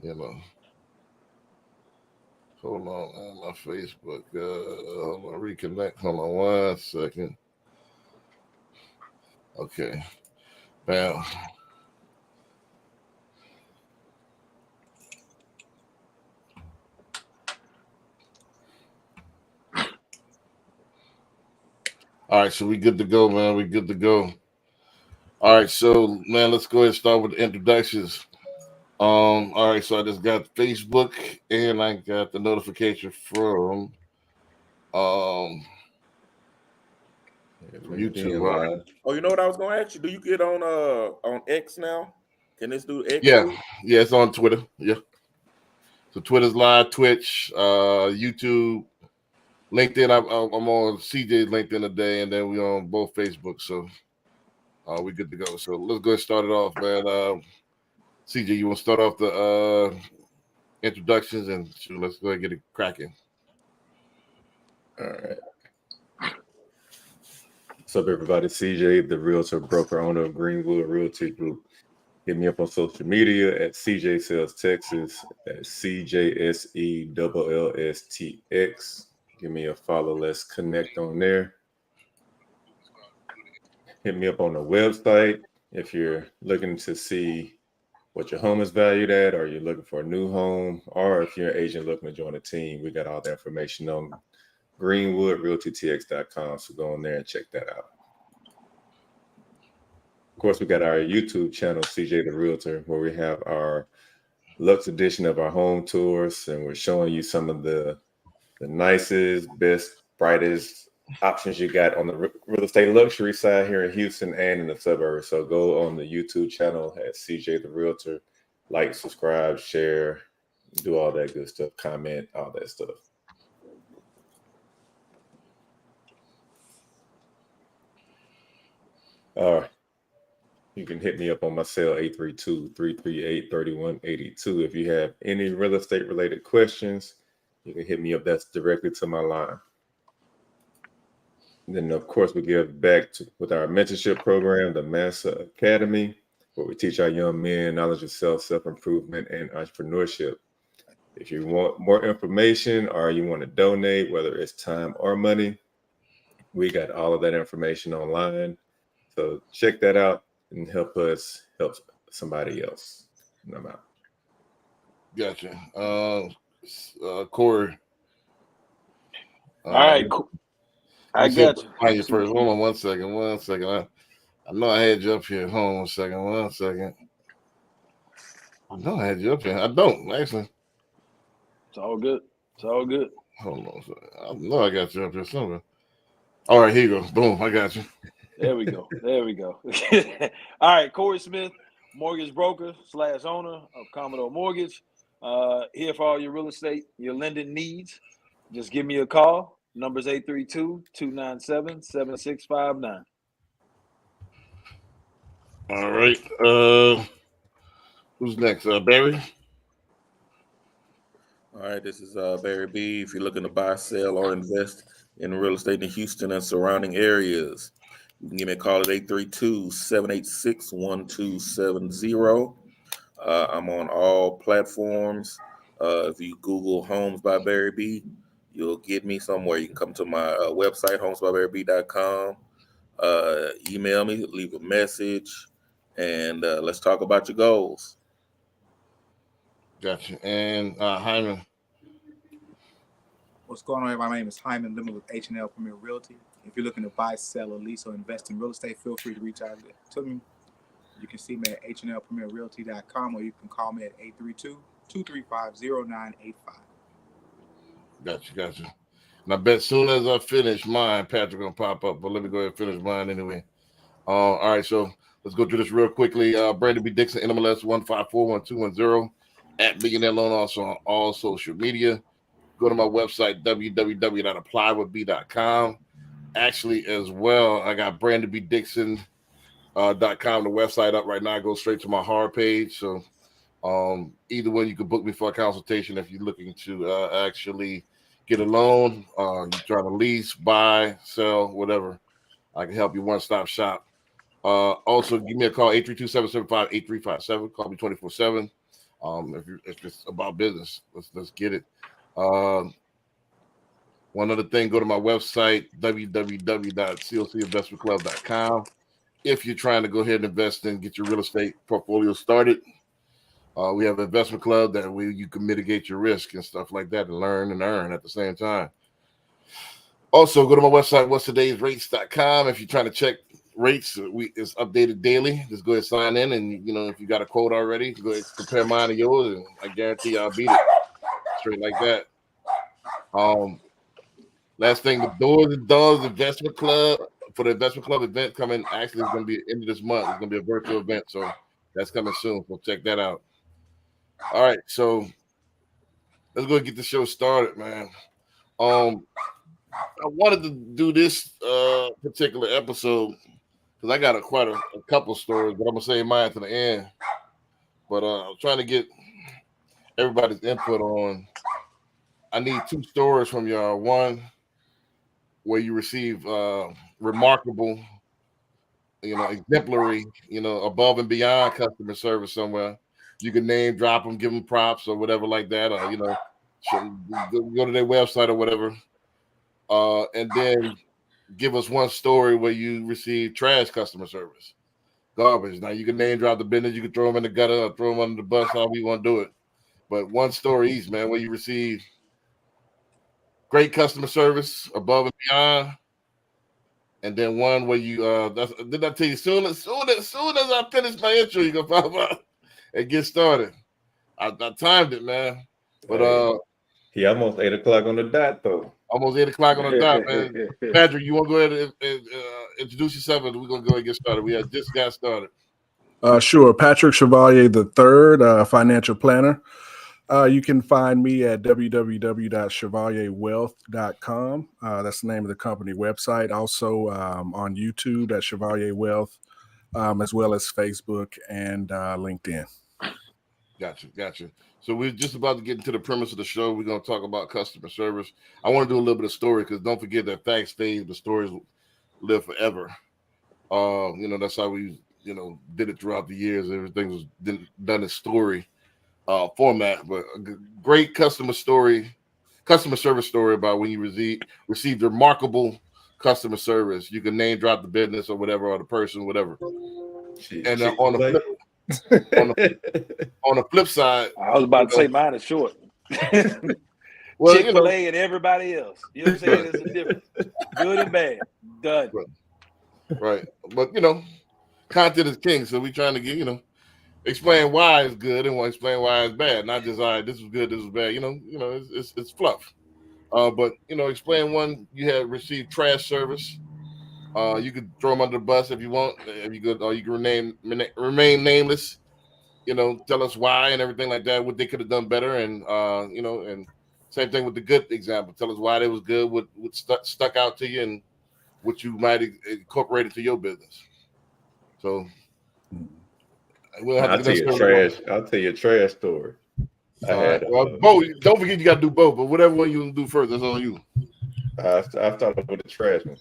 you know. Hold on, my Facebook. Hold on, reconnect. Hold on 1 second. Okay. Bam. All right, so we good to go, man. We good to go. All right, so man, let's go ahead and start with the introductions. All right, so I just got Facebook and I got the notification um LinkedIn YouTube. All right. Live. Oh, you know what I was gonna ask you? Do you get on X now? Can this do X Yeah, too? yeah, it's on Twitter. Yeah. So Twitter's live, Twitch, YouTube, LinkedIn. I'm on CJ's LinkedIn today, and then we on both Facebook. So we good to go. So let's go ahead and start it off, man. CJ, you want to start off the introductions and shoot, let's go ahead and get it cracking. All right. What's up, everybody? CJ, the realtor, broker, owner of Greenwood Realty Group. Hit me up on social media at CJ Sales Texas, at CJSELLSTX. Give me a follow. Let's connect on there. Hit me up on the website if you're looking to see what your home is valued at, or you're looking for a new home, or if you're an agent looking to join a team. We got all the information on greenwoodrealtytx.com. So go on there and check that out. Of course, we got our YouTube channel, CJ the Realtor, where we have our Lux edition of our home tours, and we're showing you some of the nicest, best, brightest options you got on the real estate luxury side here in Houston and in the suburbs. So go on the YouTube channel at CJ the Realtor, like, subscribe, share, do all that good stuff, comment, all that stuff. All right. You can hit me up on my cell, 832-338-3182. If you have any real estate related questions, you can hit me up. That's directly to my line. And then, of course, we give back with our mentorship program, the Massa Academy, where we teach our young men knowledge of self-improvement, and entrepreneurship. If you want more information or you want to donate, whether it's time or money, we got all of that information online. So check that out and help us help somebody else. And I'm out. Gotcha. Corey. All right, cool. I got you. Find you first. Hold on 1 second. 1 second. I know I had you up here. Hold on 1 second. 1 second. I know I had you up here. I don't, actually. It's all good. It's all good. Hold on. I know I got you up here somewhere. All right, here you go. Boom. I got you. There we go. There we go. All right, Corey Smith, mortgage broker / owner of Commodore Mortgage. Here for all your real estate, your lending needs. Just give me a call. Number's 832-297-7659. All right. Who's next? Barry? All right, this is Barry B. If you're looking to buy, sell, or invest in real estate in Houston and surrounding areas, you can give me a call at 832-786-1270. I'm on all platforms. If you Google Homes by Barry B, you'll get me somewhere. You can come to my website, homesbybarryb.com. Email me, leave a message, and let's talk about your goals. Gotcha. And Hyman. What's going on, everybody? My name is Hyman Lemon with H&L Premier Realty. If you're looking to buy, sell, or lease, or invest in real estate, feel free to reach out to me. You can see me at hnlpremierrealty.com, or you can call me at 832-235-0985. Gotcha. And I bet as soon as I finish mine, Patrick gonna pop up. But let me go ahead and finish mine anyway. All right, so let's go through this real quickly. Brandon B. Dixon, NMLS 1541210 at Millionaire Loan, also on all social media. Go to my website, www.applywithb.com. Actually, as well, I got BrandonBDixon.com, the website up right now. Go straight to my hard page. So either way, you can book me for a consultation if you're looking to actually get a loan, you're trying to lease, buy, sell, whatever. I can help you, one-stop shop. Also, give me a call, 832-775-8357. Call me 24/7. If it's about business, let's get it. One other thing, go to my website, www.clcinvestmentclub.com. If you're trying to go ahead and invest and get your real estate portfolio started, we have an investment club that you can mitigate your risk and stuff like that and learn and earn at the same time. Also, go to my website, whatstodaysrates.com. If you're trying to check rates, it's updated daily. Just go ahead and sign in, and if you got a quote already, go ahead and compare mine to yours, and I guarantee I'll beat it straight like that. Last thing, the Doors and Dogs Investment Club for the investment club event coming. Actually, it's going to be end of this month. It's going to be a virtual event, so that's coming soon. So check that out. All right, so let's go and get the show started, man. I wanted to do this particular episode because I got quite a couple stories, but I'm gonna save mine to the end. But I'm trying to get everybody's input on. I need 2 stories from y'all. One where you receive remarkable, exemplary, above and beyond customer service somewhere. You can name drop them, give them props or whatever like that, or go to their website or whatever. And then give us one story where you receive trash customer service, garbage. Now you can name drop the business, you can throw them in the gutter or throw them under the bus, however you want to do it. But one story each, man, where you receive great customer service above and beyond, and then one where you did I tell you soon as I finish my intro, you gonna pop up and get started. I timed it, man. But he almost 8 o'clock on the dot though. Almost 8 o'clock on the dot, man. Patrick, you want to go ahead and introduce yourself, and we're gonna go ahead and get started. We have just got started. Sure. Patrick Chevalier III, financial planner. You can find me at www.chevalierwealth.com. That's the name of the company website. Also on YouTube at Chevalier Wealth, as well as Facebook and LinkedIn. Gotcha. So we're just about to get into the premise of the show. We're going to talk about customer service. I want to do a little bit of story because don't forget that facts stay, but stories live forever. That's how we, did it throughout the years. Everything was done in story format, but a great customer service story about when you received remarkable customer service. You can name drop the business or whatever, or the person, whatever. And on the flip side, I was about to say mine is short. Well, Chick-fil-A and everybody else. You know what I'm saying? There's a difference. Good and bad. Done. Right. But content is king. So we're trying to get, explain why it's good and explain why it's bad. Not just, all right, this is good, this is bad. It's fluff. But explain one you have received trash service. You could throw them under the bus if you want. If you could, or you can remain nameless. Tell us why and everything like that. What they could have done better, and and same thing with the good example. Tell us why they was good. What stuck out to you, and what you might incorporate into your business. So we'll have I'll tell you a trash story. Bo, don't forget you got to do both. But whatever one you want to do first, that's on you. I started with the trash one.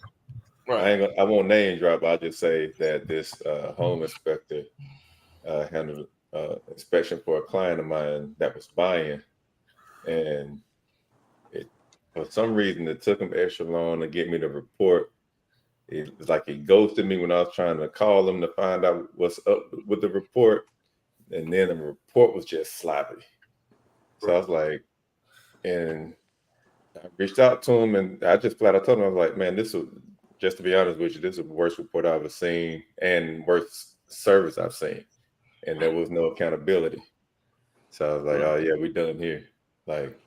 Right. I won't name drop. I'll just say that this home inspector handled inspection for a client of mine that was buying, and for some reason it took him extra long to get me the report. It was like he ghosted me when I was trying to call him to find out what's up with the report, and then the report was just sloppy. So I was like, and I reached out to him, and I just flat out told him, I was like, man, just to be honest with you, this is the worst report I've ever seen and worst service I've seen. And there was no accountability. So I was like, oh yeah, we done here. Like,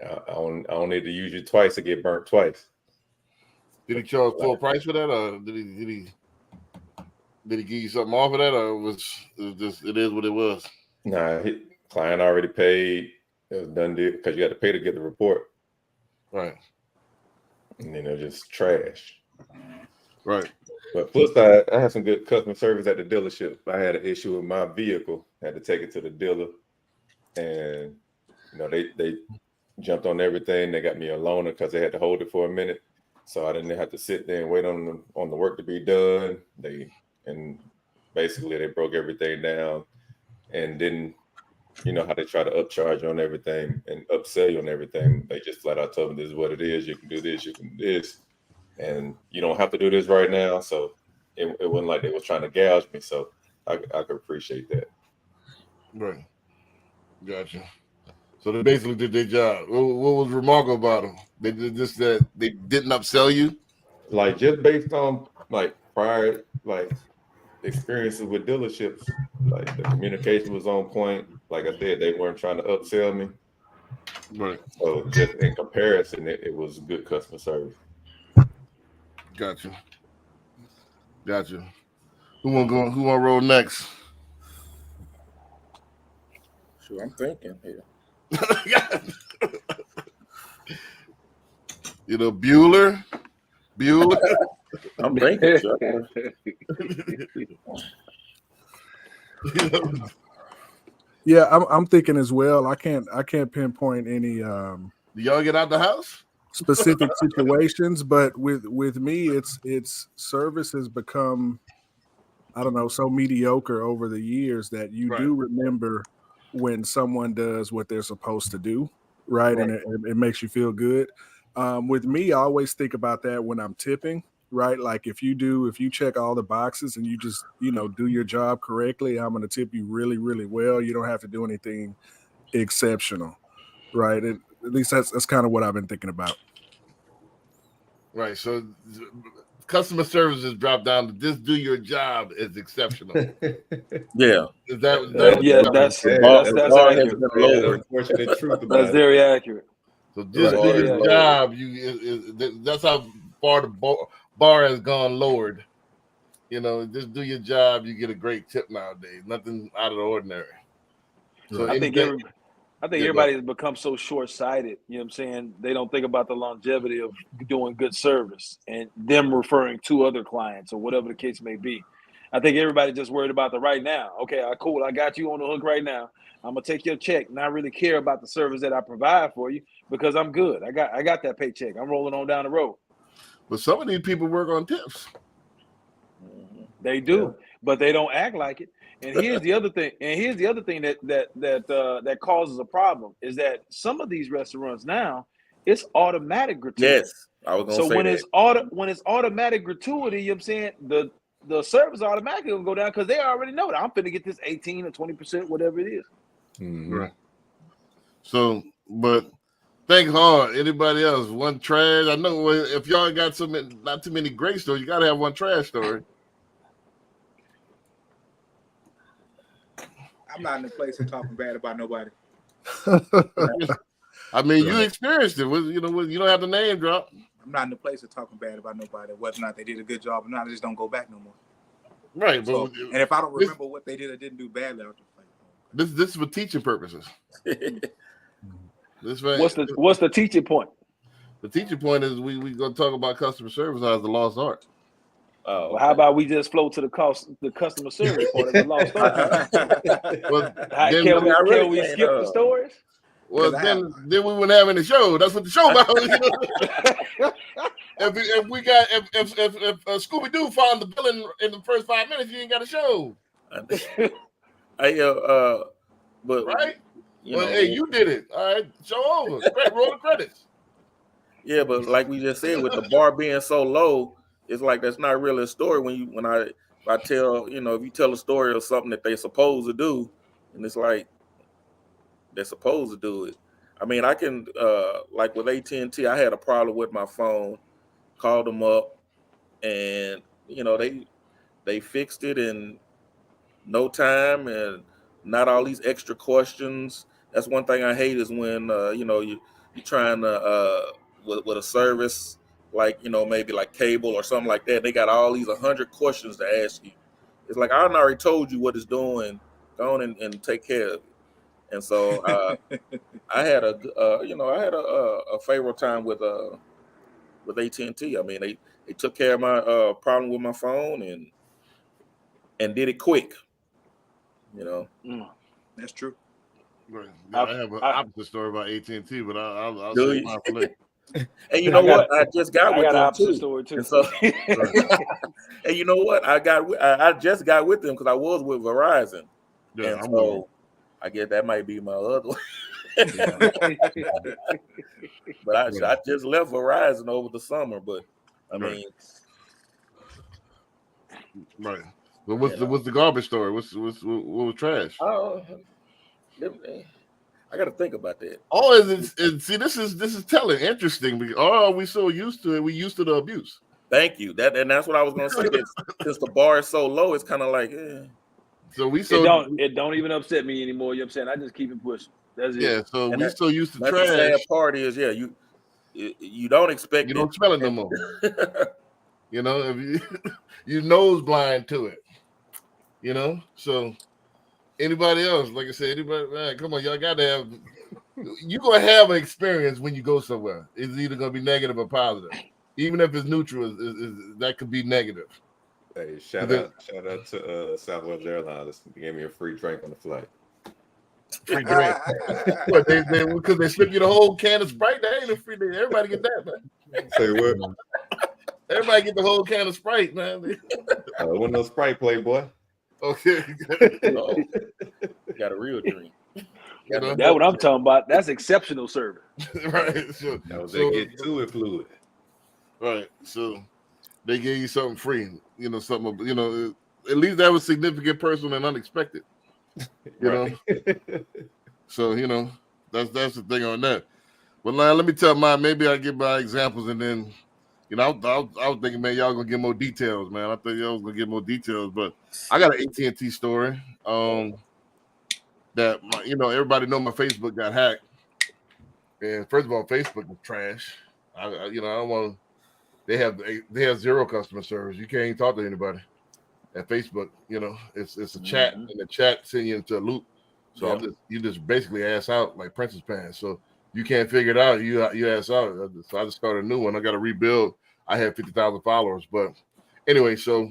I don't need to use you twice to get burnt twice. Did he charge full price for that, or did he give you something off of that, or it is what it was? Nah, client already paid. It was done deal because you got to pay to get the report. Right. And just trash. Right. But plus, I had some good customer service at the dealership. I had an issue with my vehicle. I had to take it to the dealer, and they jumped on everything. They got me a loaner because they had to hold it for a minute, so I didn't have to sit there and wait on the work to be done. Basically they broke everything down and didn't you know how they try to upcharge you on everything and upsell you on everything. They just flat out told me this is what it is. You can do this, you can do this, and you don't have to do this right now. So it wasn't like they was trying to gouge me. So I could appreciate that. Right. Gotcha. So they basically did their job. What was remarkable about them? They did just that they didn't upsell you. Like just based on like prior like experiences with dealerships, like the communication was on point. Like I said, they weren't trying to upsell me. Right. So just in comparison, it was good customer service. Gotcha. Who wanna roll next? Sure, I'm thinking here. You know, Bueller. I'm thinking. Sure. You know, Yeah, I'm thinking as well. I can't pinpoint any do y'all get out the house? specific situations, but with me, it's service has become, I don't know, so mediocre over the years that you Right. do remember when someone does what they're supposed to do, right? And it makes you feel good. With me, I always think about that when I'm tipping, right? Like if you check all the boxes and you just, do your job correctly, I'm going to tip you really, really well. You don't have to do anything exceptional, right? At least that's kind of what I've been thinking about. Right. So customer service has dropped down to just do your job is exceptional. Yeah. Is that That's bar has accurate. been lowered. Unfortunate truth about That's it. very accurate. so just Right. do your job. That's how far the bar has gone lowered. Just do your job. You get a great tip nowadays. Nothing out of the ordinary. So I think Yeah, everybody has become so short-sighted, you know what I'm saying? They don't think about the longevity of doing good service and them referring to other clients or whatever the case may be. I think everybody just worried about the right now. Okay, cool, I got you on the hook right now. I'm gonna take your check, not really care about the service that I provide for you because I'm good. I got that paycheck. I'm rolling on down the road. But some of these people work on tips. They do, but they don't act like it. And here's the other thing. that causes a problem is that some of these restaurants now it's automatic gratuity. Yes. I was gonna So say when it's automatic gratuity, you know what I'm saying, the service automatically will go down because they already know that I'm finna get this 18 or 20%, whatever it is. Mhm. Right. So, but think hard. Anybody else? One trash? I know if y'all got not too many great stories, you gotta have one trash story. I'm not in the place of talking bad about nobody. I mean, you experienced it. You don't have the name drop. I'm not in the place of talking bad about nobody, whether or not they did a good job or not. I just don't go back no more. Right. So, But and if I don't remember what they did or didn't do badly, I'll just like, this is for teaching purposes. What's the teaching point? The teaching point is we gonna talk about customer service as the lost art. Oh, Well, how about we just flow to the customer service part of the lost art? Well, Can we skip the stories? Well, then we wouldn't have any show. That's what the show about. If Scooby Doo found the villain in the first 5 minutes, you ain't got a show, but right? You Well, know, hey, you did it. All right, show over. Great, roll the credits. yeah, but like we just said, with the bar being so low, it's like that's not really a story. When I tell, if you tell a story of something that they're supposed to do, and it's like they're supposed to do it. I mean, I can like with AT&T, I had a problem with my phone. Called them up, and they fixed it in no time and not all these extra questions. That's one thing I hate is when you're trying to with a service like maybe like cable or something like that. They got all these 100 questions to ask you. It's like I already told you what it's doing. Go on and take care of it. And so I had a favorable time with AT&T. I mean, they took care of my problem with my phone and did it quick. that's true. Right. I have an opposite story about AT&T, but I'll Do say you? mine for later. And you know what? I just got I with got an them opposite too. story too. And so, and you know what? I just got with them because I was with Verizon. Yeah, And I'm so I guess that might be my other one. But I just left Verizon over the summer. But I mean, right. But what's the garbage story? What was trash? Oh, I got to think about that. Oh, see, this is telling interesting. We so used to it. We used to the abuse. Thank you. That's what I was gonna say. Since the bar is so low, it's kind of like, So it don't even upset me anymore. You know what I'm saying? I just keep it pushing. That's it. Yeah. So we so used to trash. The sad part is, you don't expect you don't smell it no more. You know, if you nose blind to it. You know, so anybody else, like I said, anybody, man, come on, y'all got to have. You're gonna have an experience when you go somewhere. It's either gonna be negative or positive. Even if it's neutral, that could be negative. Hey, shout out to Southwest Airlines. They gave me a free drink on the flight. Free drink. What, because they slip you the whole can of Sprite? That ain't a free drink. Everybody get that, man. Say what? Everybody get the whole can of Sprite, man. Wasn't no Sprite, Playboy. Okay. Got a real drink. You know? That's what I'm talking about. That's exceptional service. Right. So, they get to it fluid. Right. So they gave you something free. You know, something. You know, at least that was significant, personal, and unexpected. You know. So you know, that's the thing on that. But now let me tell mine. Maybe I give my examples, and then, you know, I was thinking, man, y'all gonna get more details, man. I thought y'all was gonna get more details, but I got an AT&T story. That you know, everybody know my Facebook got hacked, and first of all, Facebook was trash. I don't want. They have zero customer service. You can't even talk to anybody at Facebook. You know, it's a chat, and the chat send you into a loop. So you just basically ass out like Princess Pants. So you can't figure it out. You ass out. So I just started a new one. I got to rebuild. I had 50,000 followers, but anyway, so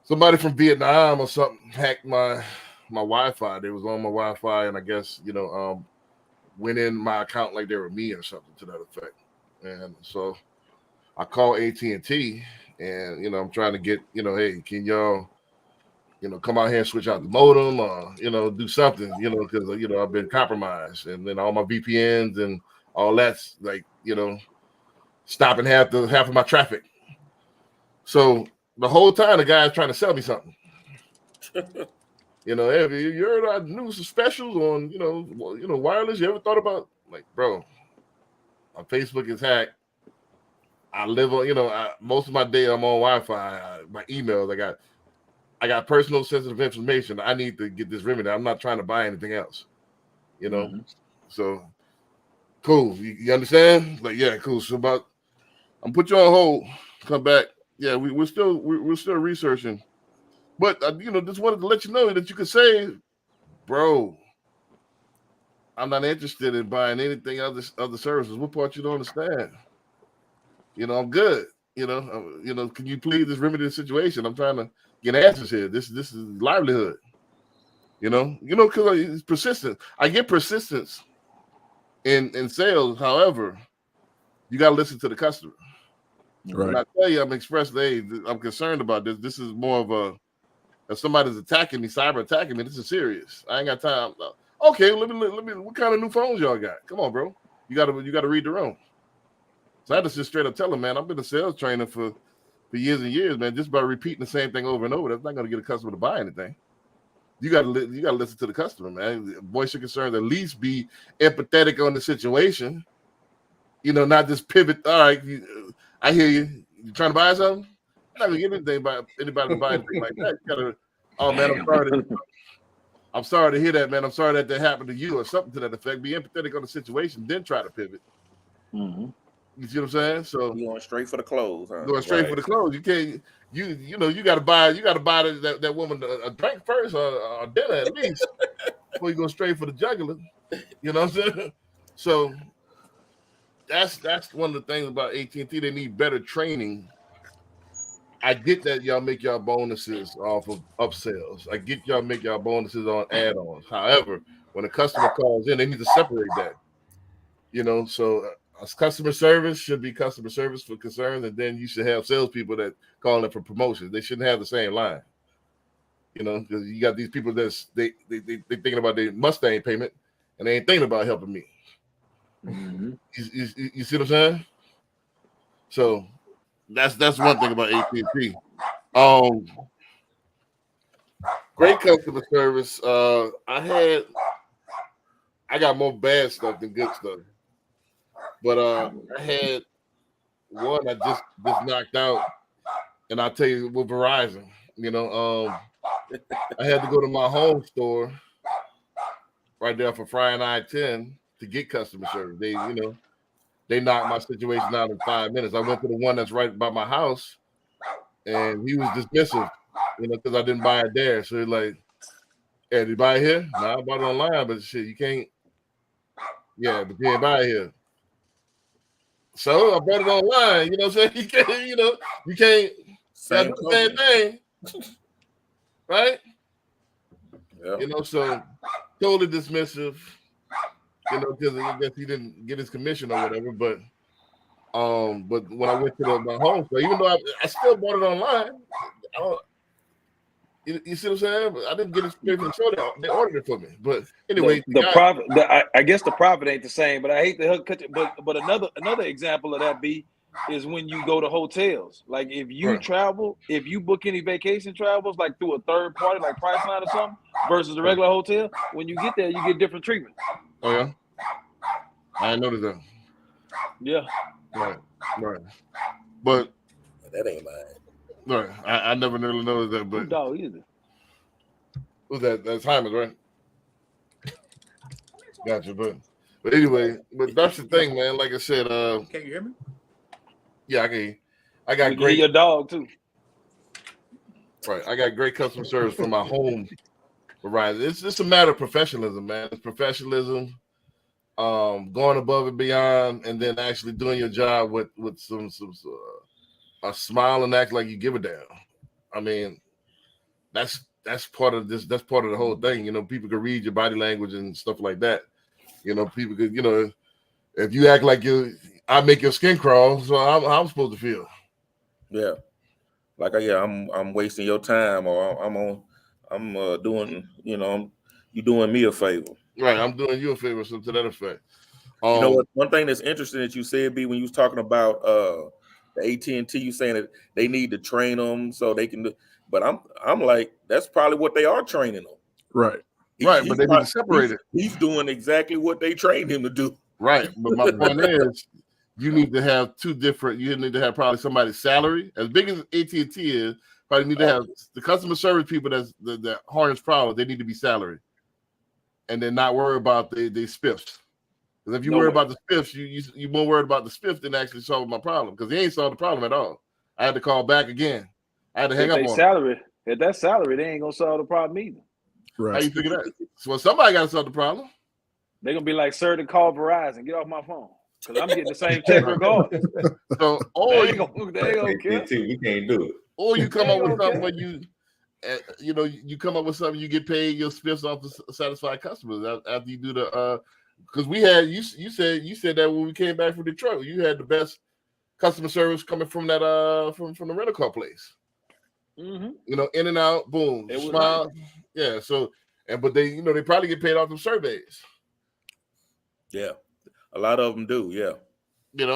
somebody from Vietnam or something hacked my Wi-Fi. They was on my Wi-Fi, and I guess went in my account like they were me or something to that effect. And so I called AT&T, and I'm trying to get hey, can y'all come out here and switch out the modem, or do something, because I've been compromised, and then all my VPNs and all that's like stopping half of my traffic. So the whole time the guy's trying to sell me something. Have you heard our new specials on wireless? You ever thought about, like, bro, my Facebook is hacked. I live on, most of my day I'm on Wi-Fi. My emails, I got personal sensitive information. I need to get this remedy. I'm not trying to buy anything else. So cool. You understand? Like, yeah, cool. So I'm put you on hold. Come back. Yeah, we're still researching. But just wanted to let you know that you could say, bro, I'm not interested in buying anything other services. What part you don't understand? I'm good. Can you please just remedy the situation? I'm trying to get answers here. This is livelihood. Because it's persistent. I get persistence in sales. However, you got to listen to the customer. Right. When I tell you I'm expressing, hey, I'm concerned about this. This is more of if somebody's attacking me, cyber attacking me, this is serious. I ain't got time. Okay, let me. What kind of new phones y'all got? Come on, bro. You got to read the room. So I had to just straight up tell them, man, I've been a sales trainer for years and years, man. Just by repeating the same thing over and over, that's not going to get a customer to buy anything. You got to listen to the customer, man. Voice your concerns. At least be empathetic on the situation. Not just pivot. All right, I hear you. You trying to buy something? I'm not gonna get anything by anybody to buy anything like that. You gotta, oh man, I'm sorry to hear that, man. I'm sorry that happened to you or something to that effect. Be empathetic on the situation, then try to pivot. Mm-hmm. You see what I'm saying? So you going straight for the clothes, huh? Going straight for the clothes. You can't. You got to buy. You got to buy that woman a drink first or dinner at least before you go straight for the jugular. You know what I'm saying? So that's one of the things about AT&T. They need better training. I get that y'all make y'all bonuses off of upsells. I get y'all make y'all bonuses on add-ons. However, when a customer calls in, they need to separate that. So customer service should be customer service for concerns, and then you should have salespeople that call in for promotions. They shouldn't have the same line. You know, because you got these people that's they thinking about their Mustang payment and they ain't thinking about helping me. Mhm. You see what I'm saying? So that's one thing about AT&T. Great customer service. I got more bad stuff than good stuff, but I had one I just knocked out, and I'll tell you with Verizon. You know, I had to go to my home store right there for Friday I-10 to get customer service. They knocked my situation out in 5 minutes. I went to the one that's right by my house, and he was dismissive, because I didn't buy it there. So he's like, "Hey, did you buy it here?" No, I bought it online, but shit, you can't. Yeah, but you didn't buy it here. So I bought it online. You know what I'm saying? You can't. You can't. Same Do the same thing, right? Yeah. So totally dismissive. Because I guess he didn't get his commission or whatever. But when I went to my home store, even though I still bought it online, you see what I'm saying? I didn't get it straight from the store. They ordered it for me. But anyway, the profit. I guess the profit ain't the same. But I hate to cut it. But another example of that is when you go to hotels. Like if you travel, if you book any vacation travels, like through a third party, like Priceline or something, versus a regular hotel, when you get there, you get different treatment. Oh yeah, I didn't notice that. Yeah. Right. But that ain't mine. Right. I never really noticed that. But dog either. Who's that? That's Hyman, right? Gotcha. But anyway, but that's the thing, man. Like I said, can you hear me? Yeah, I can hear you. I got great. Your dog too. Right. I got great customer service from my home. Right. It's just a matter of professionalism, man. It's professionalism, going above and beyond, and then actually doing your job with some a smile and act like you give a damn. I mean, that's part of this. That's part of the whole thing. People can read your body language and stuff like that. People could, if you act like I make your skin crawl. So how I'm supposed to feel? Yeah, like I'm wasting your time, or I'm doing, you doing me a favor. Right, I'm doing you a favor, so to that effect. You know what? One thing that's interesting that you said, B, when you was talking about the AT&T, you saying that they need to train them so they can do. But I'm like, that's probably what they are training them. Right. Right, but they need to separate it. He's doing exactly what they trained him to do. Right, but my point is, you need to have two different. You need to have probably somebody's salary as big as AT&T is. Probably need to have the customer service people that's the hardest problem. They need to be salary, and then not worry about the spiffs. Because if you worry about the spiffs, you more worried about the spiff than actually solving my problem. Because he ain't solved the problem at all. I had to call back again. I had to hang up on salary. At that salary, they ain't gonna solve the problem either. Right. How you figure that? So somebody got to solve the problem. They're gonna be like, "Sir, to call Verizon. Get off my phone, because I'm getting the same check regardless." So, they ain't gonna care. We can't do it. Or you come up with something where you come up with something, you get paid your spiffs off to satisfy customers after you do the because we had you said that when we came back from Detroit, you had the best customer service coming from that from the rental car place. Mm-hmm. In and out, boom, smile. Nice. Yeah. So but they they probably get paid off them surveys. Yeah, a lot of them do. Yeah.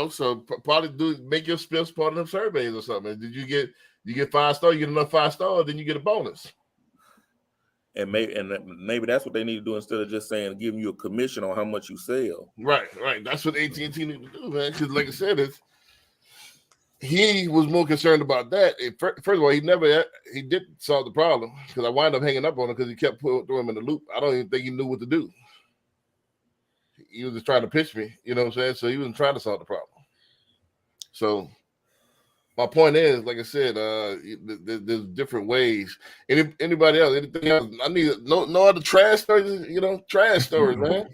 So probably make your spiffs part of them surveys or something. Did you get 5 stars? You get enough 5 stars, then you get a bonus. And maybe that's what they need to do instead of just saying giving you a commission on how much you sell. Right. That's what AT&T need to do, man. Because like I said, he was more concerned about that. First of all, he didn't solve the problem because I wound up hanging up on him because he kept throwing him in the loop. I don't even think he knew what to do. He was just trying to pitch me, you know what I'm saying? So he wasn't trying to solve the problem. So my point is, like I said, there's different ways. Anybody else? Anything else? I need no other trash stories. Trash stories, man.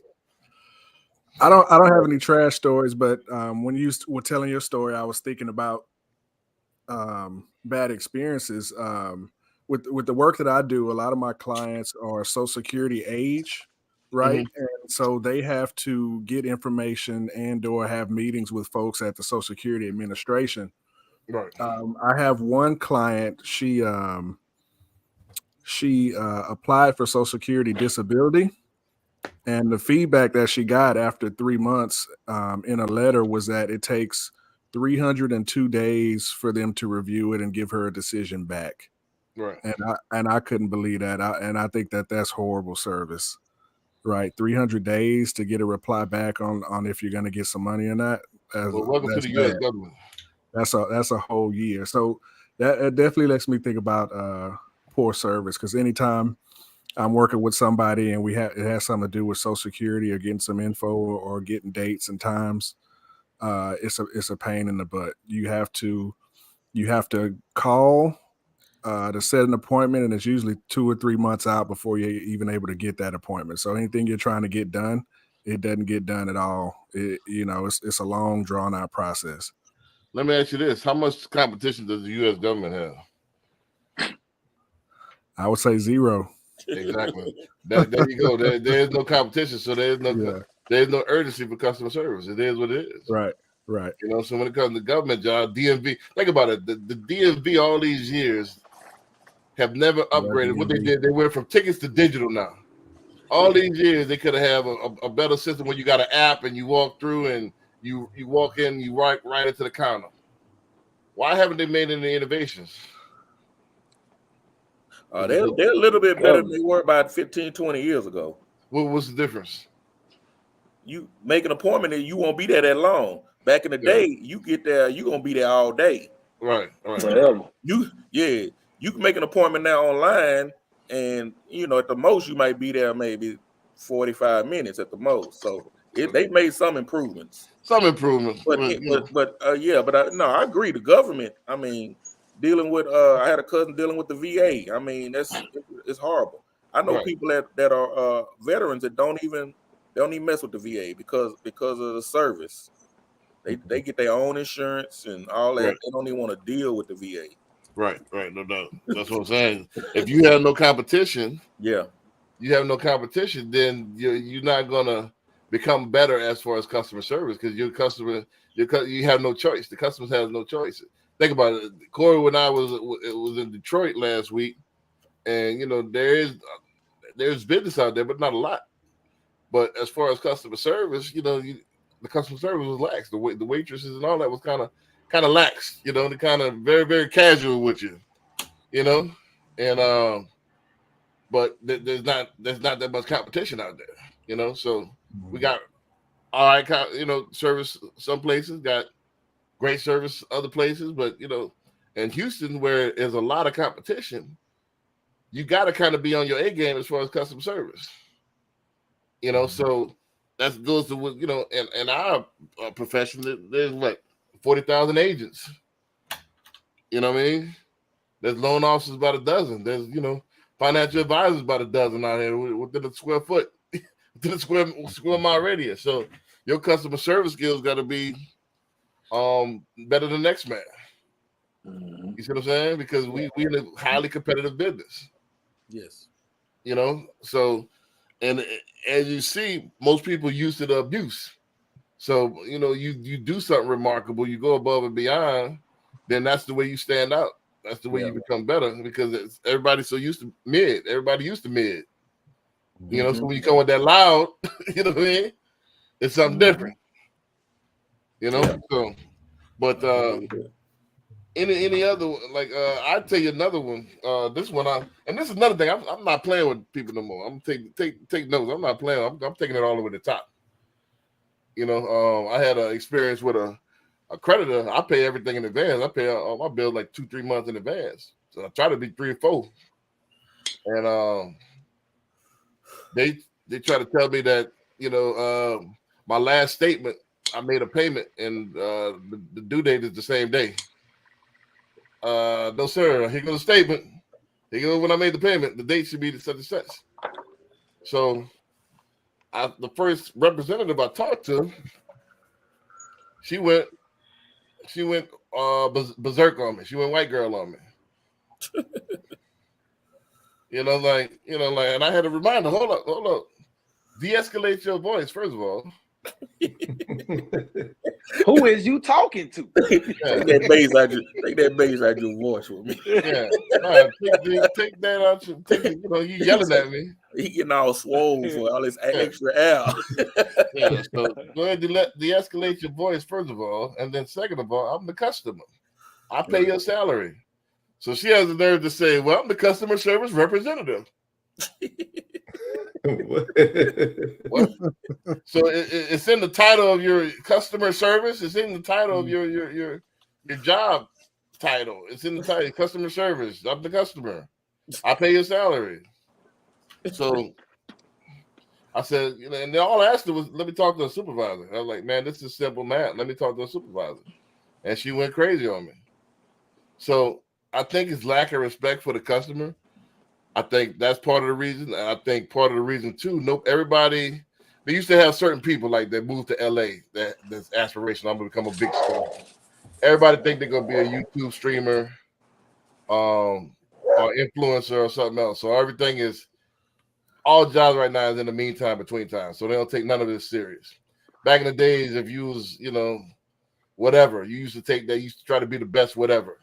I don't have any trash stories, but when you were telling your story, I was thinking about bad experiences. With the work that I do, a lot of my clients are Social Security age, right? Mm-hmm. And so they have to get information and or have meetings with folks at the Social Security Administration. Right. I have one client. She she applied for Social Security disability, and the feedback that she got after 3 months in a letter was that it takes 302 days for them to review it and give her a decision back. Right. And I couldn't believe that. I think that that's horrible service, right? 300 days to get a reply back on if you're going to get some money or not. Well, welcome to That's the U.S. bad. government. That's a whole year. So that definitely lets me think about poor service, because anytime I'm working with somebody and it has something to do with Social Security or getting some info or getting dates and times, it's a pain in the butt. You have to call to set an appointment, and it's usually 2 or 3 months out before you're even able to get that appointment. So anything you're trying to get done, it doesn't get done at all. It's a long, drawn out process. Let me ask you this: how much competition does the U.S. government have? I would say zero. Exactly. There you go. There's no competition, so there's no urgency for customer service. It is what it is. Right. You know, so when it comes to government job, DMV, think about it. The DMV all these years have never upgraded. What they did, they went from tickets to digital now. All these years, they could have a better system where you got an app and you walk through and you walk in, you right into the counter. Why haven't they made any innovations? They're a little bit better than they were about 15, 20 years ago. What's the difference? You make an appointment and you won't be there that long. Back in the day, you get there, you're gonna be there all day. Right. Forever. You can make an appointment now online, and at the most you might be there maybe 45 minutes at the most. So they made some improvements. Some improvements. But I agree. The government, I mean, dealing with I had a cousin dealing with the VA. I mean, it's horrible. I know people that are veterans that don't even mess with the VA because of the service. They get their own insurance and all that. Right. They don't even want to deal with the VA. Right. No. That's what I'm saying. If you have no competition, then you're not gonna become better as far as customer service, because you have no choice. The customers have no choice. Think about it. Corey, when I was in Detroit last week, and there's business out there, but not a lot. But as far as customer service, the customer service was lax. The waitresses and all that was kind of lax. They're kind of very, very casual with you. And but there's not that much competition out there. So we got all right, service. Some places got great service, other places, but in Houston, where there's a lot of competition, you got to kind of be on your A game as far as customer service. So that goes to what in our profession. There's like 40,000 agents. You know what I mean? There's loan officers about a dozen. There's financial advisors about a dozen out here within a square foot, within a square mile radius. So your customer service skills got to be better than the next man. Mm-hmm. You see what I'm saying? Because we in a highly competitive business. Yes. So. And as you see, most people use it to abuse. So, you do something remarkable, you go above and beyond, then that's the way you stand out. That's the way you become better, because everybody's so used to mid. Everybody used to mid. Mm-hmm. So when you come with that loud, you know what I mean? It's something different. So, but any other, like I'd tell you another one. This one, and this is another thing. I'm not playing with people no more. I'm take notes. I'm not playing. I'm taking it all the way to the top. I had an experience with a creditor. I pay everything in advance. I pay all my bills like 2-3 months in advance. So I try to be 3 or 4. And they try to tell me that my last statement, I made a payment, and the due date is the same day. No, sir. Here goes the statement. Here goes when I made the payment. The date should be such and such. So, the first representative I talked to, she went berserk on me. She went white girl on me. And I had to remind her, hold up. De-escalate your voice, first of all. Who is you talking to? Take that bass out your voice with me. Yeah, take that out. You yelling at me. He getting all swole for all this extra air. Yeah, so go ahead and de-escalate your voice first of all, and then second of all, I'm the customer. I pay your salary. So she has the nerve to say, "Well, I'm the customer service representative." What? So it's in the title of your customer service. It's in the title of your job title. It's in the title, customer service. I'm the customer. I pay your salary. So I said, and all I asked her was, let me talk to a supervisor. I was like, man, this is simple math. Let me talk to a supervisor. And she went crazy on me. So I think it's lack of respect for the customer. I think that's part of the reason. And I think part of the reason too, everybody, they used to have certain people like that moved to LA that's aspirational. I'm gonna become a big star. Everybody think they're gonna be a YouTube streamer, or influencer or something else. So everything is, all jobs right now is in the meantime, between time. So they don't take none of this serious. Back in the days, if you was, whatever, you used to take that, you used to try to be the best, whatever.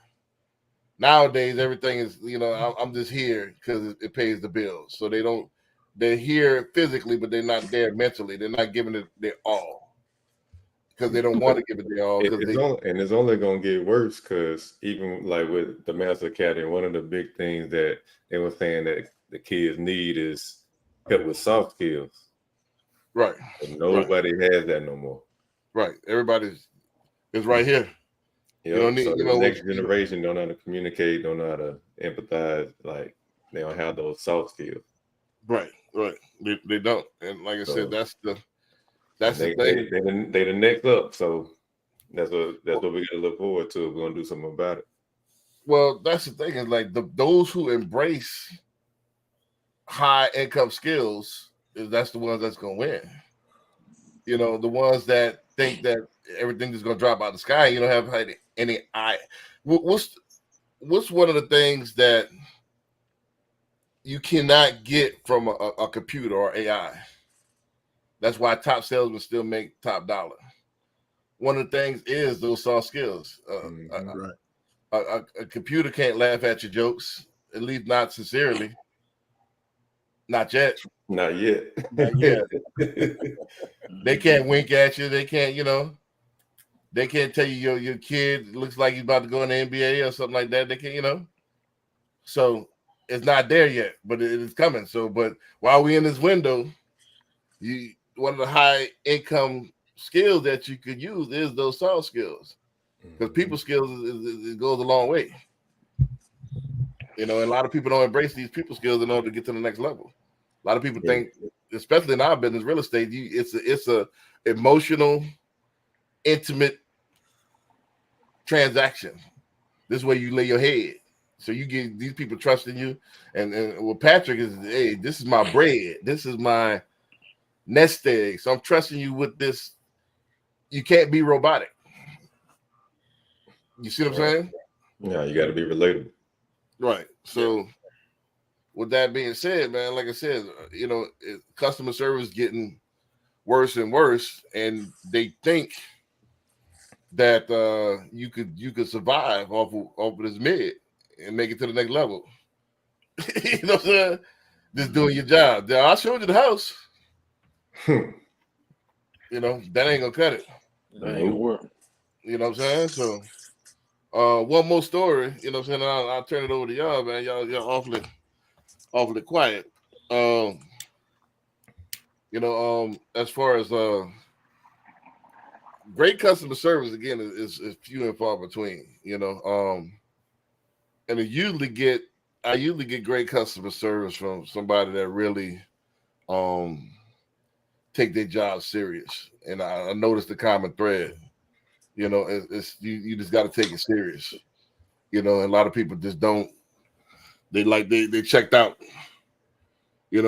Nowadays, everything is, I'm just here because it pays the bills. So they're here physically, but they're not there mentally. They're not giving it their all because they don't want to give it their all. It's only going to get worse because even like with the Master Academy, one of the big things that they were saying that the kids need is help with soft skills. Right. And nobody has that no more. Right. Everybody's right here. So the next generation don't know how to communicate, don't know how to empathize. Like they don't have those soft skills. Right. They don't. And like I said, that's the thing. They the next up. So that's what we got to look forward to. We're gonna do something about it. Well, that's the thing, is like those who embrace high income skills, that's the ones that's gonna win. The ones that think that everything is gonna drop out of the sky. You don't have any eye. What's one of the things that you cannot get from a computer or AI? That's why top salesmen still make top dollar. One of the things is those soft skills. Right. A computer can't laugh at your jokes, at least not sincerely. Not yet. Not yet. Not yet. They can't wink at you. They can't, they can't tell you your kid looks like he's about to go in the NBA or something like that. They can't, So it's not there yet, but it is coming. So, but while we're in this window, one of the high income skills that you could use is those soft skills, because people skills it goes a long way. And a lot of people don't embrace these people skills in order to get to the next level. A lot of people think, especially in our business, real estate, it's a emotional, intimate transaction. This is where you lay your head. So you get these people trusting you. And what Patrick is, hey, this is my bread. This is my nest egg. So I'm trusting you with this. You can't be robotic. You see what I'm saying? Yeah, you got to be relatable. Right. So with that being said, man, like I said, customer service getting worse and worse, and they think that you could survive off of this mid and make it to the next level. You know what I'm saying? Just doing your job. I showed you the house. That ain't gonna cut it. That ain't gonna work. You know what I'm saying? So one more story, you know what I'm saying? I'll turn it over to y'all, man. Y'all awfully quiet. As far as great customer service, again, is few and far between, and I usually get great customer service from somebody that really take their job serious. And I noticed the common thread. It's you just got to take it serious. And a lot of people just don't. They checked out. I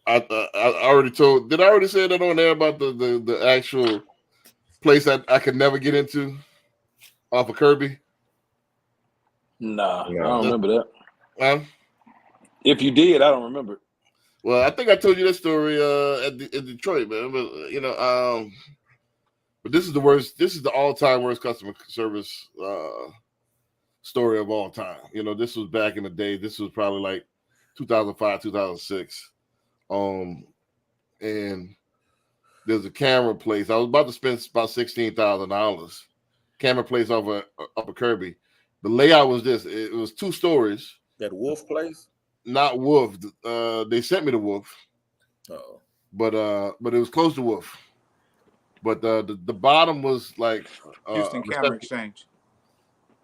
already told. Did I already say that on there about the actual place I could never get into off of Kirby? Nah, No. I don't remember that. Huh? If you did, I don't remember it. Well, I think I told you that story in Detroit, man. But but this is the worst. This is the all-time worst customer service story of all time. This was back in the day. This was probably like 2005, 2006. And there's a camera place. I was about to spend about $16,000. Camera place off of Kirby. The layout was this. It was 2 stories. That Wolf place? Not Wolf. They sent me to Wolf. Oh. But it was close to Wolf. But the bottom was like Houston Camera Exchange.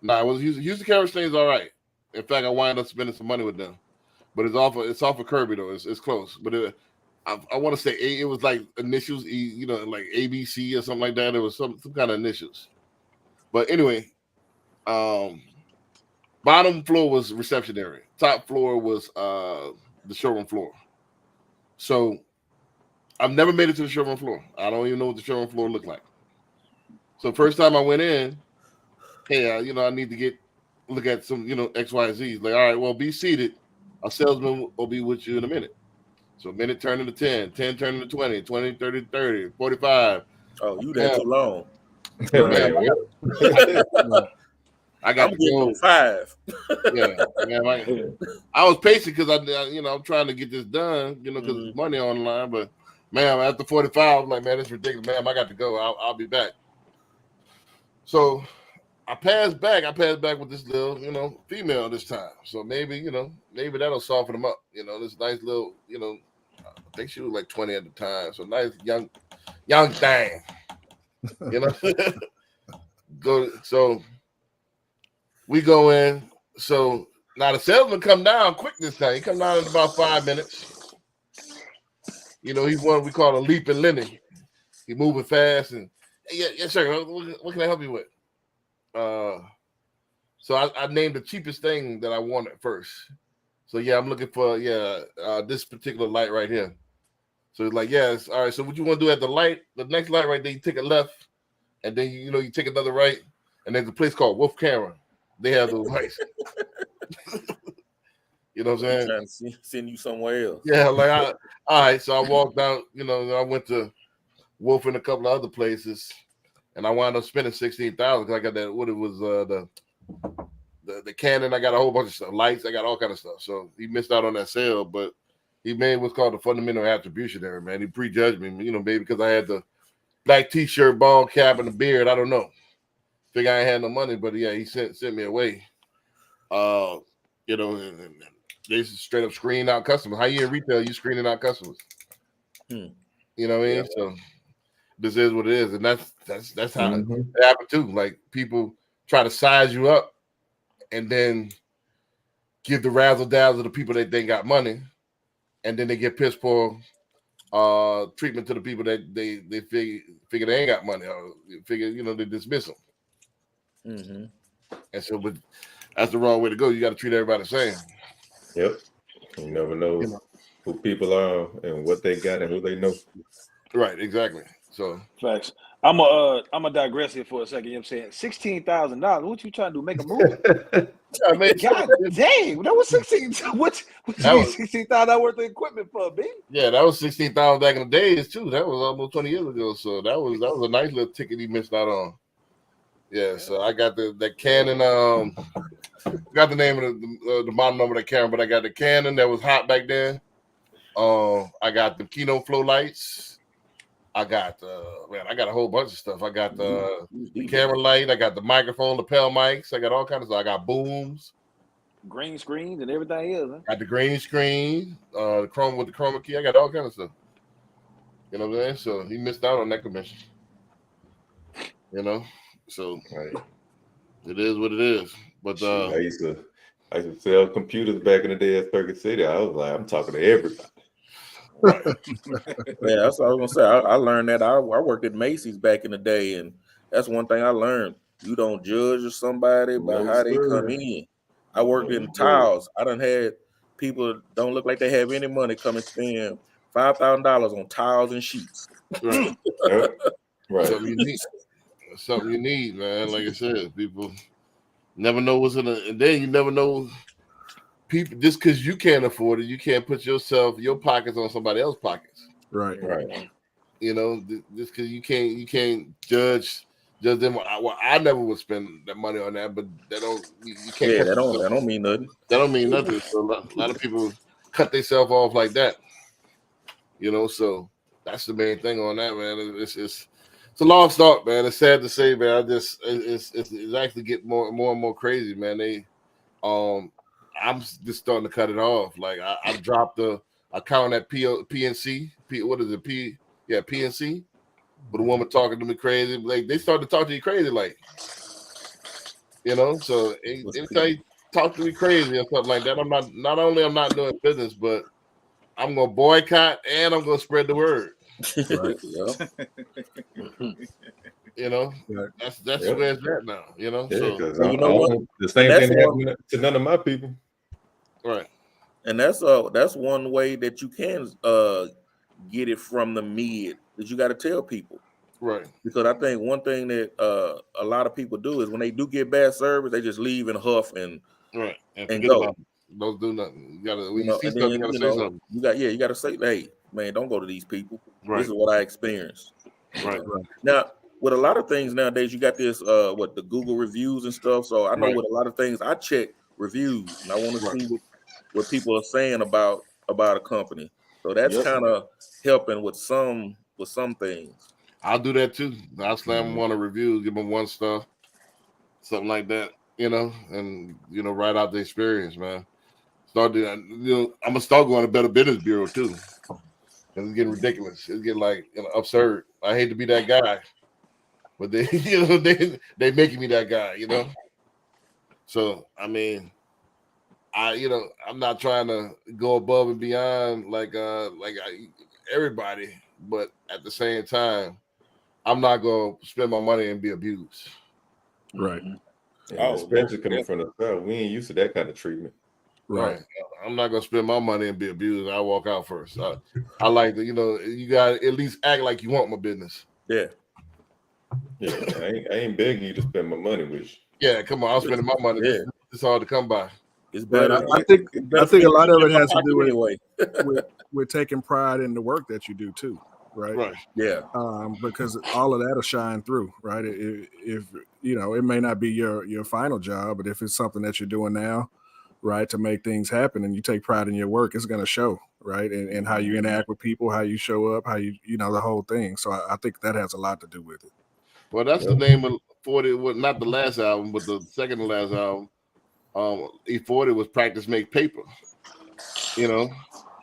Nah, it was Houston Camera Exchange is all right. In fact, I wound up spending some money with them. But it's off of Kirby though. It's close. But I want to say it was like initials, like ABC or something like that. It was some kind of initials. But anyway, bottom floor was reception area. Top floor was the showroom floor. So I've never made it to the showroom floor. I don't even know what the showroom floor looked like. So first time I went in, hey, I need to look at some, X, Y, Z. Like, all right, well, be seated. A salesman will be with you in a minute. So a minute turned into 10, 10 turned into 20, 20, 30, 30, 45. Oh, you there too long. I got to go 5. Yeah, man, I was patient because I'm trying to get this done, because there's money on the line. But man, after 45, I'm like, man, it's ridiculous, man. I got to go. I'll be back. So I passed back with this little, female this time. So maybe that'll soften them up. This nice little, I think she was like 20 at the time. So nice young thing. So we go in. So now the salesman come down quick this time. He come down in about 5 minutes. He's one we call a leaping Lenny. He moving fast and yes sir. What can I help you with? So I named the cheapest thing that I wanted first. So I'm looking for this particular light right here. So it's like, yes, all right. So what you want to do at the next light right there, you take a left, and then you take another right, and there's a place called Wolf Camera. They have those lights. You know what I'm saying? Trying to send you somewhere else. Yeah, like all right. So I walked out, I went to Wolf and a couple of other places. And I wound up spending $16,000 because I got that. What it was the Canon. I got a whole bunch of stuff, lights. I got all kind of stuff. So he missed out on that sale, but he made what's called the fundamental attribution error. Man, he prejudged me. Maybe because I had the black T-shirt, bald cap, and the beard. I don't know. Think I ain't had no money, but he sent me away. And they straight up screening out customers. How you in retail? You screening out customers. You know what I mean? Yeah. So this is what it is, and that's how it happened too. Like people try to size you up, and then give the razzle dazzle to people that they got money, and then they get piss poor treatment to the people that they figure they ain't got money, or figure they dismiss them. And so, but that's the wrong way to go. You got to treat everybody the same. Yep. You never know who people are and what they got and who they know. Right. Exactly. So facts. I'm a digress here for a second. You know what I'm saying? $16,000. What you trying to do? Make a move? I mean, God dang, that was 16. What you need $16,000 worth of equipment for, B? Yeah, that was $16,000 back in the days too. That was almost 20 years ago. So that was a nice little ticket he missed out on. Yeah, so I got the Canon. Got the name of the model number of the camera, but I got the Canon that was hot back then. I got the Kino Flow lights. I got I got a whole bunch of stuff. I got the camera light. I got the microphone, lapel mics. I got all kinds of stuff. I got booms, green screens, and everything else. Huh? Got the green screen, the chrome with the chroma key. I got all kinds of stuff. You know what I'm saying? So he missed out on that commission. So it is what it is. But I used to sell computers back in the day at Circuit City. I was like, I'm talking to everybody. Right. Yeah, that's what I was gonna say. I learned that. I worked at Macy's back in the day, and that's one thing I learned. You don't judge somebody by how they come in. I worked in tiles. I done had people don't look like they have any money come and spend $5,000 on tiles and sheets. Right. Right. Something you need, man. Like I said, people never know what's in it, and then you never know people just because you can't afford it, you can't put your pockets on somebody else's pockets. Right. Right. You know, just because you can't judge them. Well, I never would spend that money on that, but you can't. Yeah, cut that yourself- don't mean nothing. that don't mean nothing. So a lot of people cut themselves off like that. You know, so that's the main thing on that, man. It's a long start, man. It's sad to say, man. It's actually getting more and more crazy, man. I'm just starting to cut it off. Like I dropped the account at PNC. What is it? PNC. But the woman talking to me crazy, like they started to talk to you crazy, like, you know. So anytime you talk to me crazy or something like that, I'm not doing business, but I'm gonna boycott and I'm gonna spread the word. Right. Yeah. You know, Right. that's Yep. where it's at now. You know, Yeah, so because Well, you know what? the same That's thing one- happened to none of my people. right, And that's one way that you can get it from the mid, that you got to tell people. right. Because I think one thing that a lot of people do is when they do get bad service, they just leave in a huff and Right, and And forget go. about it. Don't do nothing. You gotta when you you know, see and something, then you gotta you say know something. you got to say, hey man, don't go to these people. Right, This is what I experienced. right, Now, with a lot of things nowadays, you got this the Google reviews and stuff. So I know Right. with a lot of things, I check reviews and I want to Right. see what people are saying about a company. So that's Yep. kind of helping with some things. I'll do that too. I'll slam them on a review, give them 1 star, something like that. You know, and write out the experience, man. Start doing. I'm gonna start going to Better Business Bureau too. It's getting ridiculous. It's getting like absurd. I hate to be that guy, but they, they making me that guy. You know. So I mean, I'm not trying to go above and beyond like everybody, but at the same time, I'm not gonna spend my money and be abused. Right. And Oh, especially coming yeah. from the South, we ain't used to that kind of treatment. Right. I'm not gonna spend my money and be abused. I walk out first. I like to, you gotta at least act like you want my business. Yeah. Yeah, I ain't begging you to spend my money with you. Yeah, come on, I'm spending my money. Yeah. It's hard to come by. It's But better. I think a lot of it has to do with anyway. with taking pride in the work that you do too, right? Right. Yeah. Because all of that'll shine through, right? If it may not be your final job, but if it's something that you're doing now, right, to make things happen, and you take pride in your work, it's going to show, right? And how you interact with people, how you show up, how you the whole thing. So I think that has a lot to do with it. Well, that's the name of 40. Well, not the last album, but the second to last album. E40 was Practice Make Paper.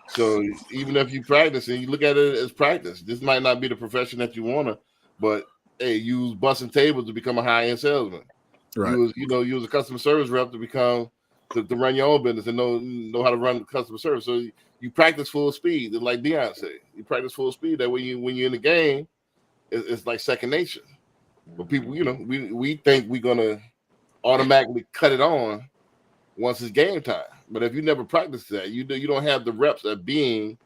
So even if you practice and you look at it as practice, this might not be the profession that you want to, but hey, you was busting tables to become a high-end salesman. Right. You was a customer service rep to become to run your own business and know how to run customer service. So you practice full speed, like Deion said. You practice full speed. That when you're in the game, it's like second nature. But people, we think we're gonna automatically cut it on once it's game time. But if you never practice that, you don't have the reps of giving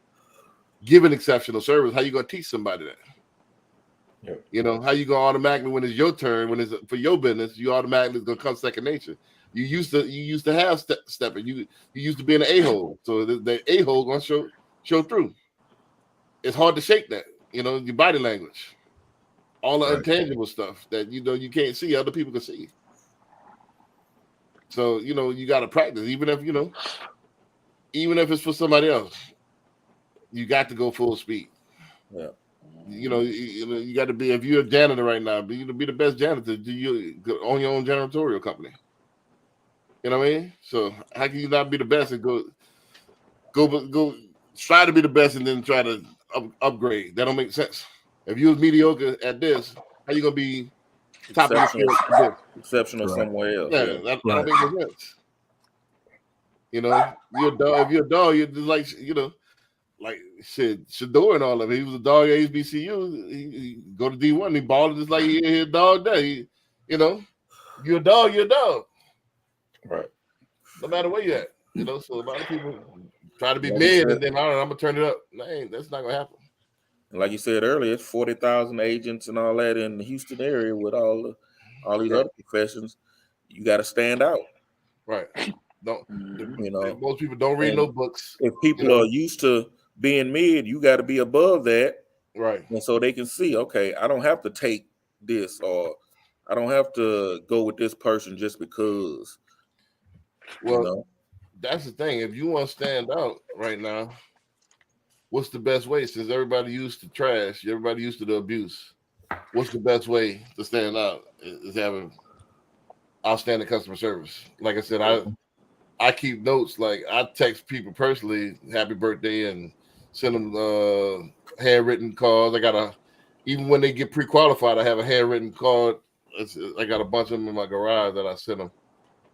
exceptional service. How you gonna teach somebody that? Yep. How you gonna automatically, when it's your turn, when it's for your business, you automatically gonna come second nature. You used to have stepping. You used to be an a-hole, so the a-hole gonna show through. It's hard to shake that. Your body language, all the intangible stuff that you can't see, other people can see. So you got to practice, even if it's for somebody else. You got to go full speed. Yeah. You got to be. If you're a janitor right now, be the best janitor. Do you own your own janitorial company? You know what I mean? So how can you not be the best and go try to be the best and then try to upgrade? That don't make sense. If you was mediocre at this, how you gonna be top of the exceptional somewhere else? Yeah, that don't make no sense. You're a dog. If you're a dog, you're just like shit, Shador and all of it. He was a dog at HBCU. He go to D1. He balled just like he a dog there. You're a dog. You're a dog. Right. No matter where you at. So a lot of people try to be mid and then all right, I'm gonna turn it up. That's not gonna happen. Like you said earlier, it's 40,000 agents and all that in the Houston area with all these other professions. You got to stand out. Right. Don't You know, most people don't read and no books. if people You know? are used to being mid, you got to be above that, Right. and so they can see, okay, I don't have to take this, or I don't have to go with this person just because. Well, You know, that's the thing. If you want to stand out right now, what's the best way? Since everybody used to trash, everybody used to the abuse. What's the best way to stand out? Is having outstanding customer service. Like I said, I keep notes. Like I text people personally, happy birthday, and send them handwritten cards. Even when they get pre-qualified, I have a handwritten card. I got a bunch of them in my garage that I send them.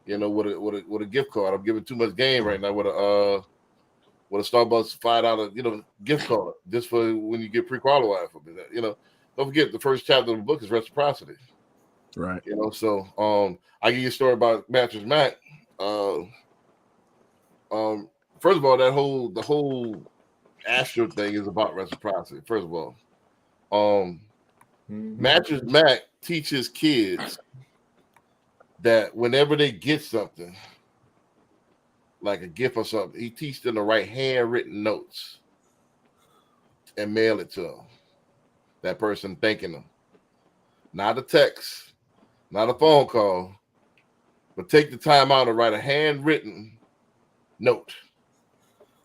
You know, with a gift card. I'm giving too much game right now with a Starbucks $5 gift card just for when you get pre-qualified for me. You know, don't forget the first chapter of the book is reciprocity. Right. You know, so I give you a story about Mattress Mac. First of all, the whole Astro thing is about reciprocity. First of all, Mattress Mac teaches kids that whenever they get something, like a gift or something, he teaches them to write handwritten notes and mail it to them. That person thanking them, not a text, not a phone call, but take the time out to write a handwritten note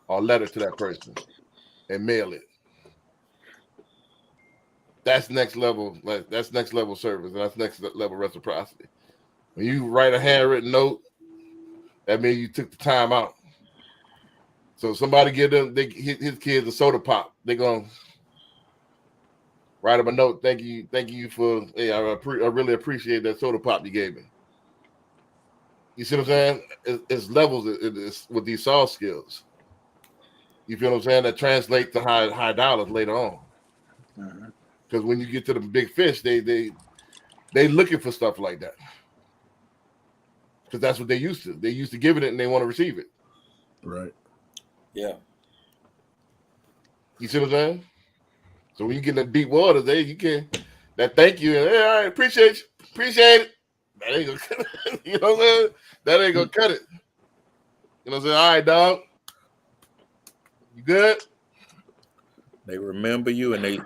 or letter to that person and mail it. That's next level. That's next level service. And that's next level reciprocity. When you write a handwritten note, that means you took the time out. So somebody give his kids a soda pop. They're gonna write him a note. Thank you for. Hey, I really appreciate that soda pop you gave me. You see what I'm saying? It's levels. It's with these soft skills. You feel what I'm saying? That translate to high dollars later on. Because when you get to the big fish, they looking for stuff like that. Because that's what they used to. They used to giving it and they want to receive it. Right. yeah. You see what I'm saying? So when you get in the deep water, you can that thank you and hey, all right, appreciate it. That ain't gonna cut it. You know what I'm saying? That ain't gonna cut it. You know what I'm saying? All right, dog. You good? They remember you, and they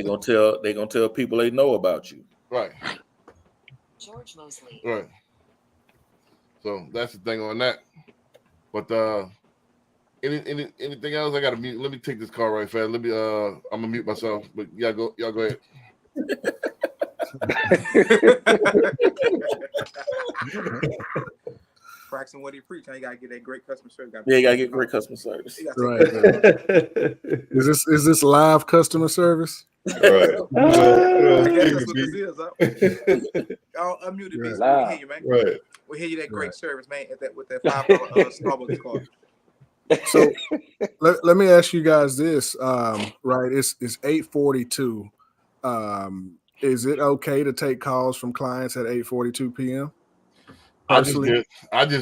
gonna tell people they know about you. Right. George Mosley. Right. So that's the thing on that. But anything else? I gotta mute. Let me take this call right fast. I'm gonna mute myself. But y'all go ahead. Practicing what he preach. Now you gotta get that great customer service. Yeah, you gotta get great customer service. You gotta Right. Is this live customer service? Right. I guess that's what this is. Huh? I'll unmute the beast. We hear you, man. Right. We hear you that great Right. service, man. With that $5 Starbucks card. So let me ask you guys this. Right, it's 8:42. Is it okay to take calls from clients at 8:42 p.m.? I just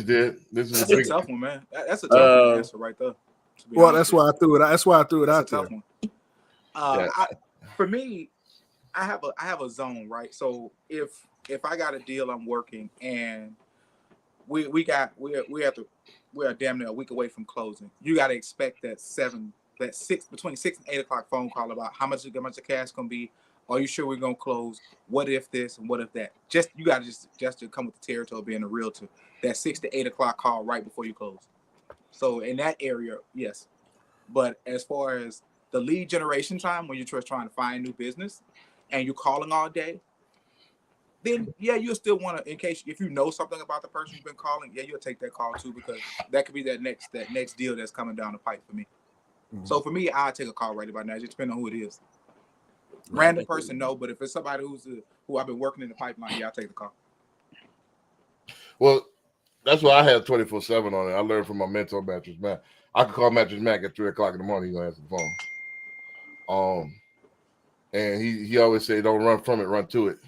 did. This is That's a a big tough one, man. That's a tough answer right there. Well, that's why I threw it. That's why I threw it out That's a there. tough one. For me, I have a zone, right? So if I got a deal I'm working and we're damn near a week away from closing, you got to expect between 6 and 8 o'clock phone call about how much the cash gonna be. Are you sure we're gonna close? What if this and what if that? You got to come with the territory of being a realtor. That 6 to 8 o'clock call right before you close. So in that area, yes. But as far as the lead generation time, when you're just trying to find new business and you're calling all day, then yeah, you'll still want to, in case if you know something about the person you've been calling, yeah, you'll take that call too, because that could be that next deal that's coming down the pipe for me. Mm-hmm. So for me, I'll take a call right about now. It just depends on who it is. Random person, no, but if it's somebody who I've been working in the pipeline, yeah, I'll take the call. Well, that's why I have 24/7 on it. I learned from my mentor, Mattress Mac. I could call Mattress Mac at 3 o'clock in the morning. He's gonna answer the phone. And he always say, "Don't run from it, run to it."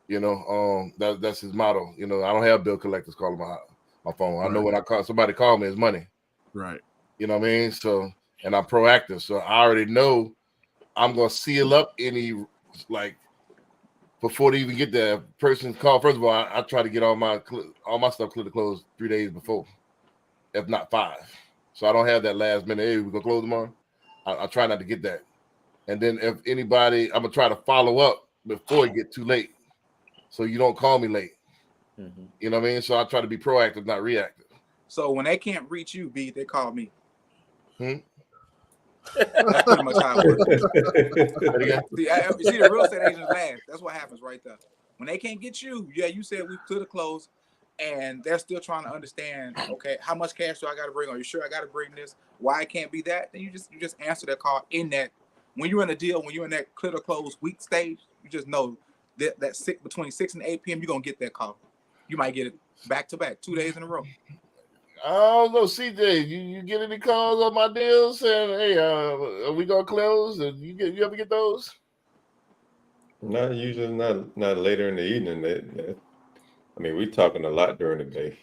You know, that's his motto. You know, I don't have bill collectors calling my phone. I know when somebody call me, it's money. Right. You know what I mean? So, and I'm proactive, so I already know I'm gonna seal up any before they even get the person's call. First of all, I try to get all my stuff clear to close 3 days before. if not 5. So I don't have that last minute. Hey, we're gonna close tomorrow. I try not to get that. And then if anybody, I'm gonna try to follow up before it get too late, so you don't call me late. Mhm. You know what I mean? So I try to be proactive, not reactive. So when they can't reach you, B, they call me. Hmm? That's pretty much how it works. Say it again? You see the real estate agents laugh. That's what happens right there. When they can't get you, yeah, you said we clear the close, and they're still trying to understand. Okay, how much cash do I got to bring? Are you sure I got to bring this? Why it can't be that? Then you just answer that call in that. When you're in a deal, when you're in that clear the close week stage, you just know that between 6 and 8 p.m. you're gonna get that call. You might get it back to back, 2 days in a row. I don't know, CJ. You get any calls on my deals saying, "Hey, are we gonna close?" And you ever get those? Not usually, not later in the evening. I mean, we're talking a lot during the day.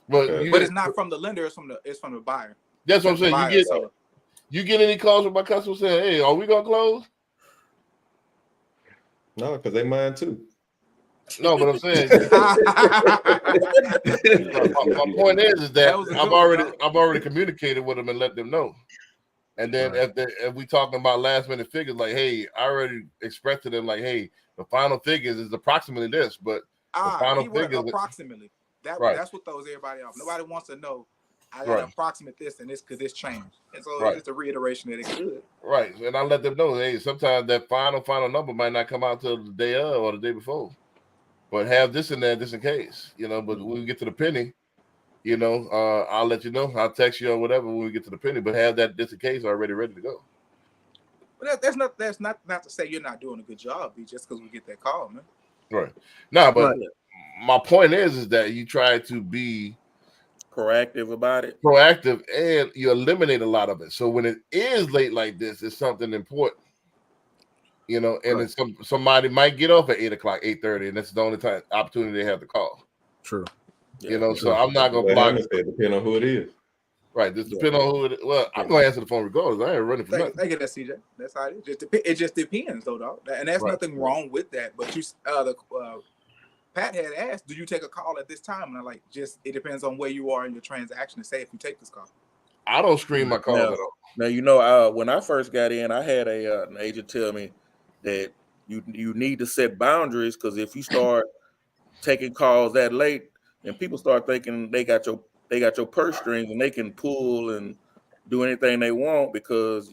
But Okay. But it's not from the lender; it's from the buyer. that's what I'm The saying. buyer, seller. You get any calls from my customers saying, "Hey, are we gonna close?" No, because they mine too. No, but I'm saying my point is that That was a good one, dog. I've already communicated with them and let them know. And then if we talking about last minute figures, like, hey, I already expressed to them, like, hey, the final figures is approximately this, but the final He went figures, approximately. Right. That's what throws everybody off. Nobody wants to know. I got Right. to approximate this and this because this changed. And so Right. it's just a reiteration that it could. right? And I let them know, hey, sometimes that final number might not come out till the day of or the day before, but have this in there just in case, you know. But when we get to the penny, you know, I'll let you know. I'll text you or whatever when we get to the penny, but have that just in case already ready to go. But that's not to say you're not doing a good job, B, just because we get that call, man. Right. No, but Right. my point is that you try to be Proactive about it. proactive and you eliminate a lot of it. So when it is late like this, it's something important, you know, and Right. it's somebody might get off at 8 o'clock, 8:30, and that's the only time opportunity they have to call. True. You know, so True. I'm not gonna What block. Hammond said, depending on who it is. Right. This depends on who it. Well, I'm gonna answer the phone regardless. I ain't running for nothing. Thank you, that CJ. That's how it is. It just depends, though, dog. And there's Right. nothing wrong with that. But Pat had asked, "Do you take a call at this time?" And I'm like, it depends on where you are in your transaction to say if you take this call. I don't screen my calls Now- at all. Now, you know, when I first got in, I had an agent tell me that you need to set boundaries, because if you start taking calls that late, and people start thinking they got your purse strings and they can pull and do anything they want because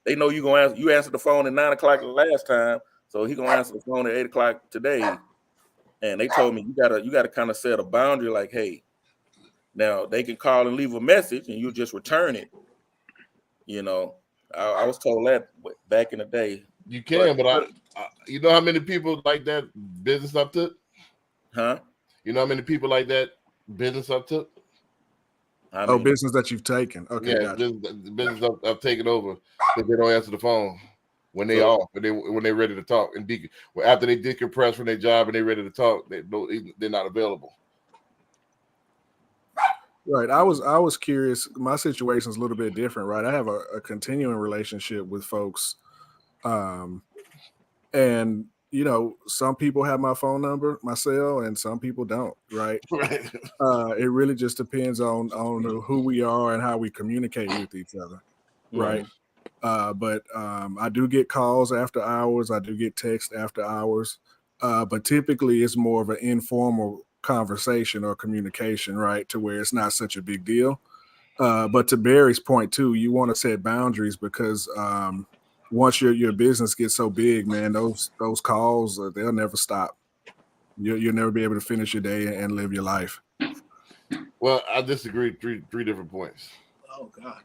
they know you answer the phone at 9 o'clock the last time, so he gonna answer the phone at 8 o'clock today. And they told me you gotta kind of set a boundary, like, hey, now they can call and leave a message and you just return it. You know, I was told that back in the day. You can, but I you know how many people like that business up took? Huh? You know how many people like that business up took? I Oh, mean, business that you've taken. Okay, Yeah, gotcha. business I've taken over because they don't answer the phone when they off, when they're ready to talk. And after they decompress from their job and they're ready to talk, they're not available. Right. I was curious. My situation is a little bit different, right? I have a continuing relationship with folks. And you know, some people have my phone number, my cell, and some people don't, right? Right. It really just depends on who we are and how we communicate with each other, right? But I do get calls after hours. I do get text after hours. But typically it's more of an informal conversation or communication, right? To where it's not such a big deal. But to Barry's point too, you want to set boundaries because once your business gets so big, man, those calls, they'll never stop. You'll never be able to finish your day and live your life. Well, I disagree. Three different points. Oh God.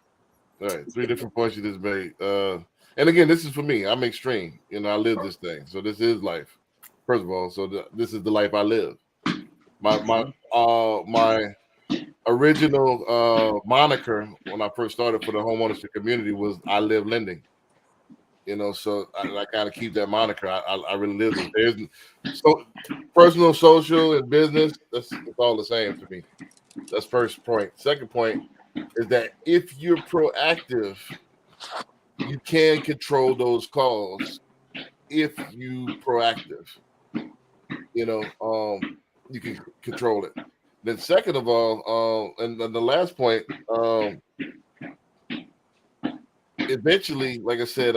All right, 3 different points you just made. And again, this is for me. I'm extreme. You know, I live this thing. So this is life. First of all, this is the life I live. My original moniker when I first started for the homeownership community was "I live lending." You know, so I kind of keep that moniker. I really live this. There's so personal, social, and business. It's all the same to me. That's first point. Second point is that if you're proactive, you can control those calls. If you proactive, you know, you can control it. Then second of all, and the last point, eventually, like I said,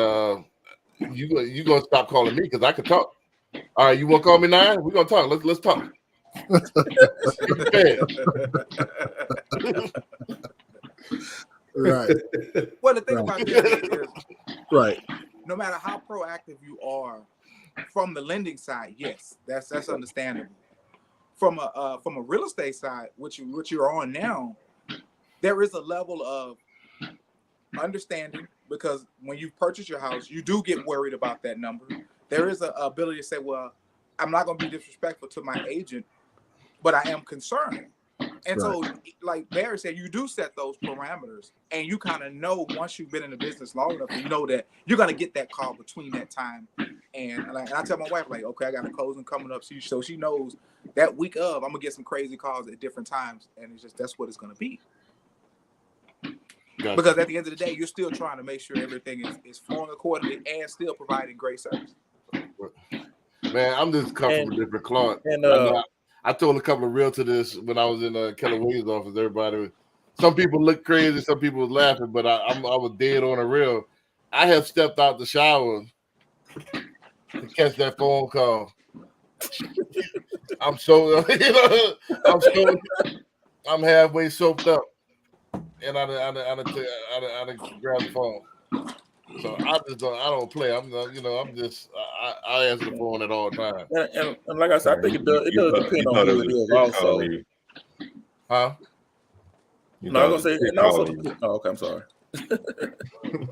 you gonna stop calling me because I can talk. All right, you want to call me 9? We're gonna talk. Let's talk. Right. Well, the thing Right. about that is, Right. no matter how proactive you are from the lending side, yes, that's understandable. From a real estate side, which you're on now, there is a level of understanding, because when you purchase your house, you do get worried about that number. There is an ability to say, well, I'm not going to be disrespectful to my agent, but I am concerned. And so, like Barry said, you do set those parameters, and you kind of know, once you've been in the business long enough, you know that you're going to get that call between that time. And I tell my wife, like, okay, I got a closing coming up, so she knows that week of, I'm gonna get some crazy calls at different times, and it's just, that's what it's going to be. Gotcha. Because at the end of the day, you're still trying to make sure everything is flowing accordingly and still providing great service. Man, I'm just comfortable with different clients. And I told a couple of realtors this when I was in Keller Williams' office. Everybody, some people look crazy, some people was laughing, but I was dead on the real. I have stepped out the shower to catch that phone call. I'm so, I'm halfway soaked up, and I grab the phone. So I don't play. I answer the phone at all times. And like I said, I think it does depend on who it is also. Huh? No, I was gonna say, and also, okay, I'm sorry.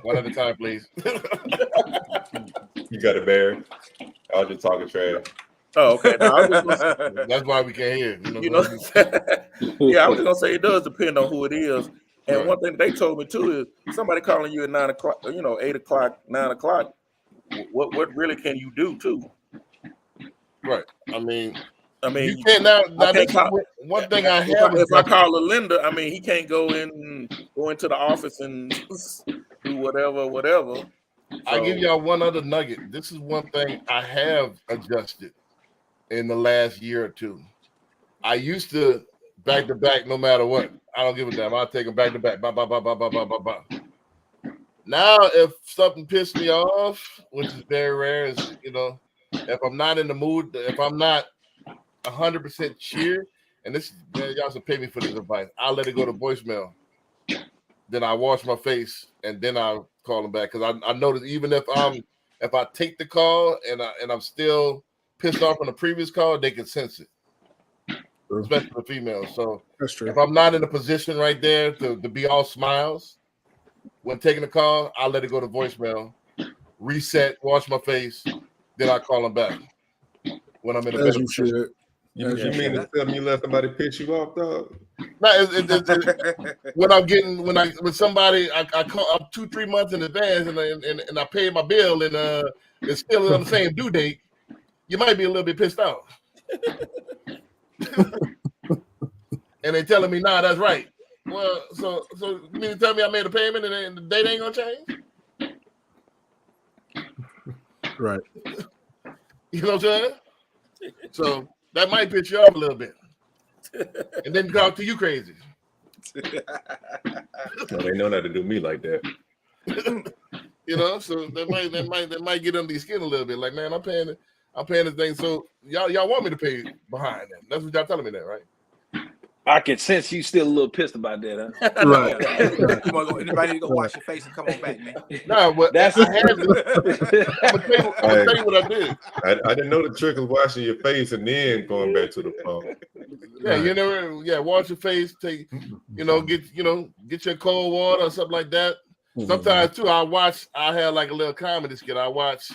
One at a time, please. You got it, Barry. I was just talking trash. Oh, okay. No, I was just gonna say, That's why we can't hear. you know, yeah, I was gonna say it does depend on who it is. And Right. one thing they told me too is somebody calling you at 9 o'clock, 8 o'clock, 9 o'clock. What really can you do too? Right. I mean, you can't now. I can't call, one thing I have. if I call a lender, he can't go into the office and do whatever. I give y'all one other nugget. This is one thing I have adjusted in the last year or two. I used to back to back, no matter what. I don't give a damn. I'll take them back to back. Bah, bah, bah, bah, bah, bah, bah, bah. Now, if something pissed me off, which is very rare, is if I'm not in the mood, if I'm not 100% cheer, and this, man, y'all should pay me for this advice. I'll let it go to voicemail. Then I wash my face, and then I'll call them back, because I notice even if I take the call and I'm still pissed off on the previous call, they can sense it. Especially the females. So That's true. if I'm not in a position right there to be all smiles when taking the call, I'll let it go to voicemail, reset, wash my face, then I call them back when I'm in a As better you position. should. You mean to tell me you let somebody piss you off, dog? No, when somebody I call up 2-3 months in advance and I pay my bill and it's still on the same due date, you might be a little bit pissed off. And they telling me, nah, that's right. Well, so you mean to tell me I made a payment and the date ain't gonna change? Right. You know what I'm saying? So that might piss you off a little bit. And then talk to you crazy. No, they know not to do me like that. So they might get under your skin a little bit. Like, man, I'm paying this thing. So y'all want me to pay behind them. That's what y'all telling me that, right? I can sense you still a little pissed about that, huh? Right. Come on, anybody go wash your face and come on back, man. No, but That's I had to. I'm gonna tell you what I did. I didn't know the trick was washing your face and then going back to the phone. Yeah, wash your face, get your cold water or something like that. Sometimes too, I have like a little comedy skit. I watch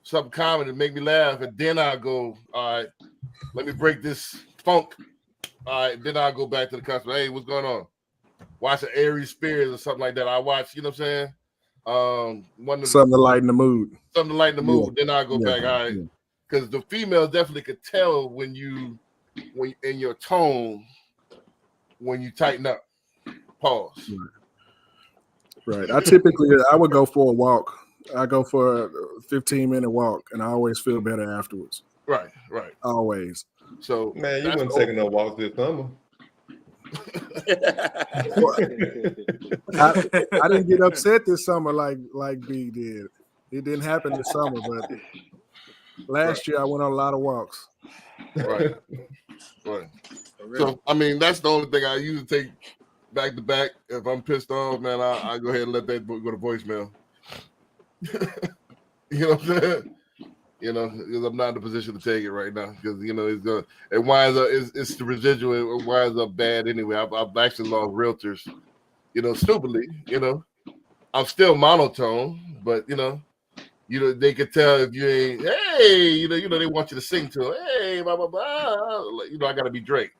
something comedy to make me laugh, and then I go, all right, let me break this funk. All right, then I'll go back to the customer. Hey, what's going on? Watch an Aries Spears or something like that. I watch, you know what I'm saying? Something to lighten the mood. Something to lighten the mood. Then I'll go back. All right. Yeah. Because the females definitely could tell when in your tone, when you tighten up. Pause. Right. I would go for a walk. I go for a 15-minute walk, and I always feel better afterwards. Right. Always. So Man, you wasn't taking no walks this summer. I didn't get upset this summer like B did. It didn't happen this summer, but last year I went on a lot of walks. Right. Right. So I mean, that's the only thing I usually take back to back. If I'm pissed off, man, I go ahead and let that go to voicemail. You know what I'm saying? You know, because I'm not in the position to take it right now. Because it winds up. It's the residual. It winds up bad anyway. I've actually lost realtors. Stupidly. I'm still monotone, but they could tell if you ain't. Hey, they want you to sing to them. Hey, blah blah blah. I got to be Drake.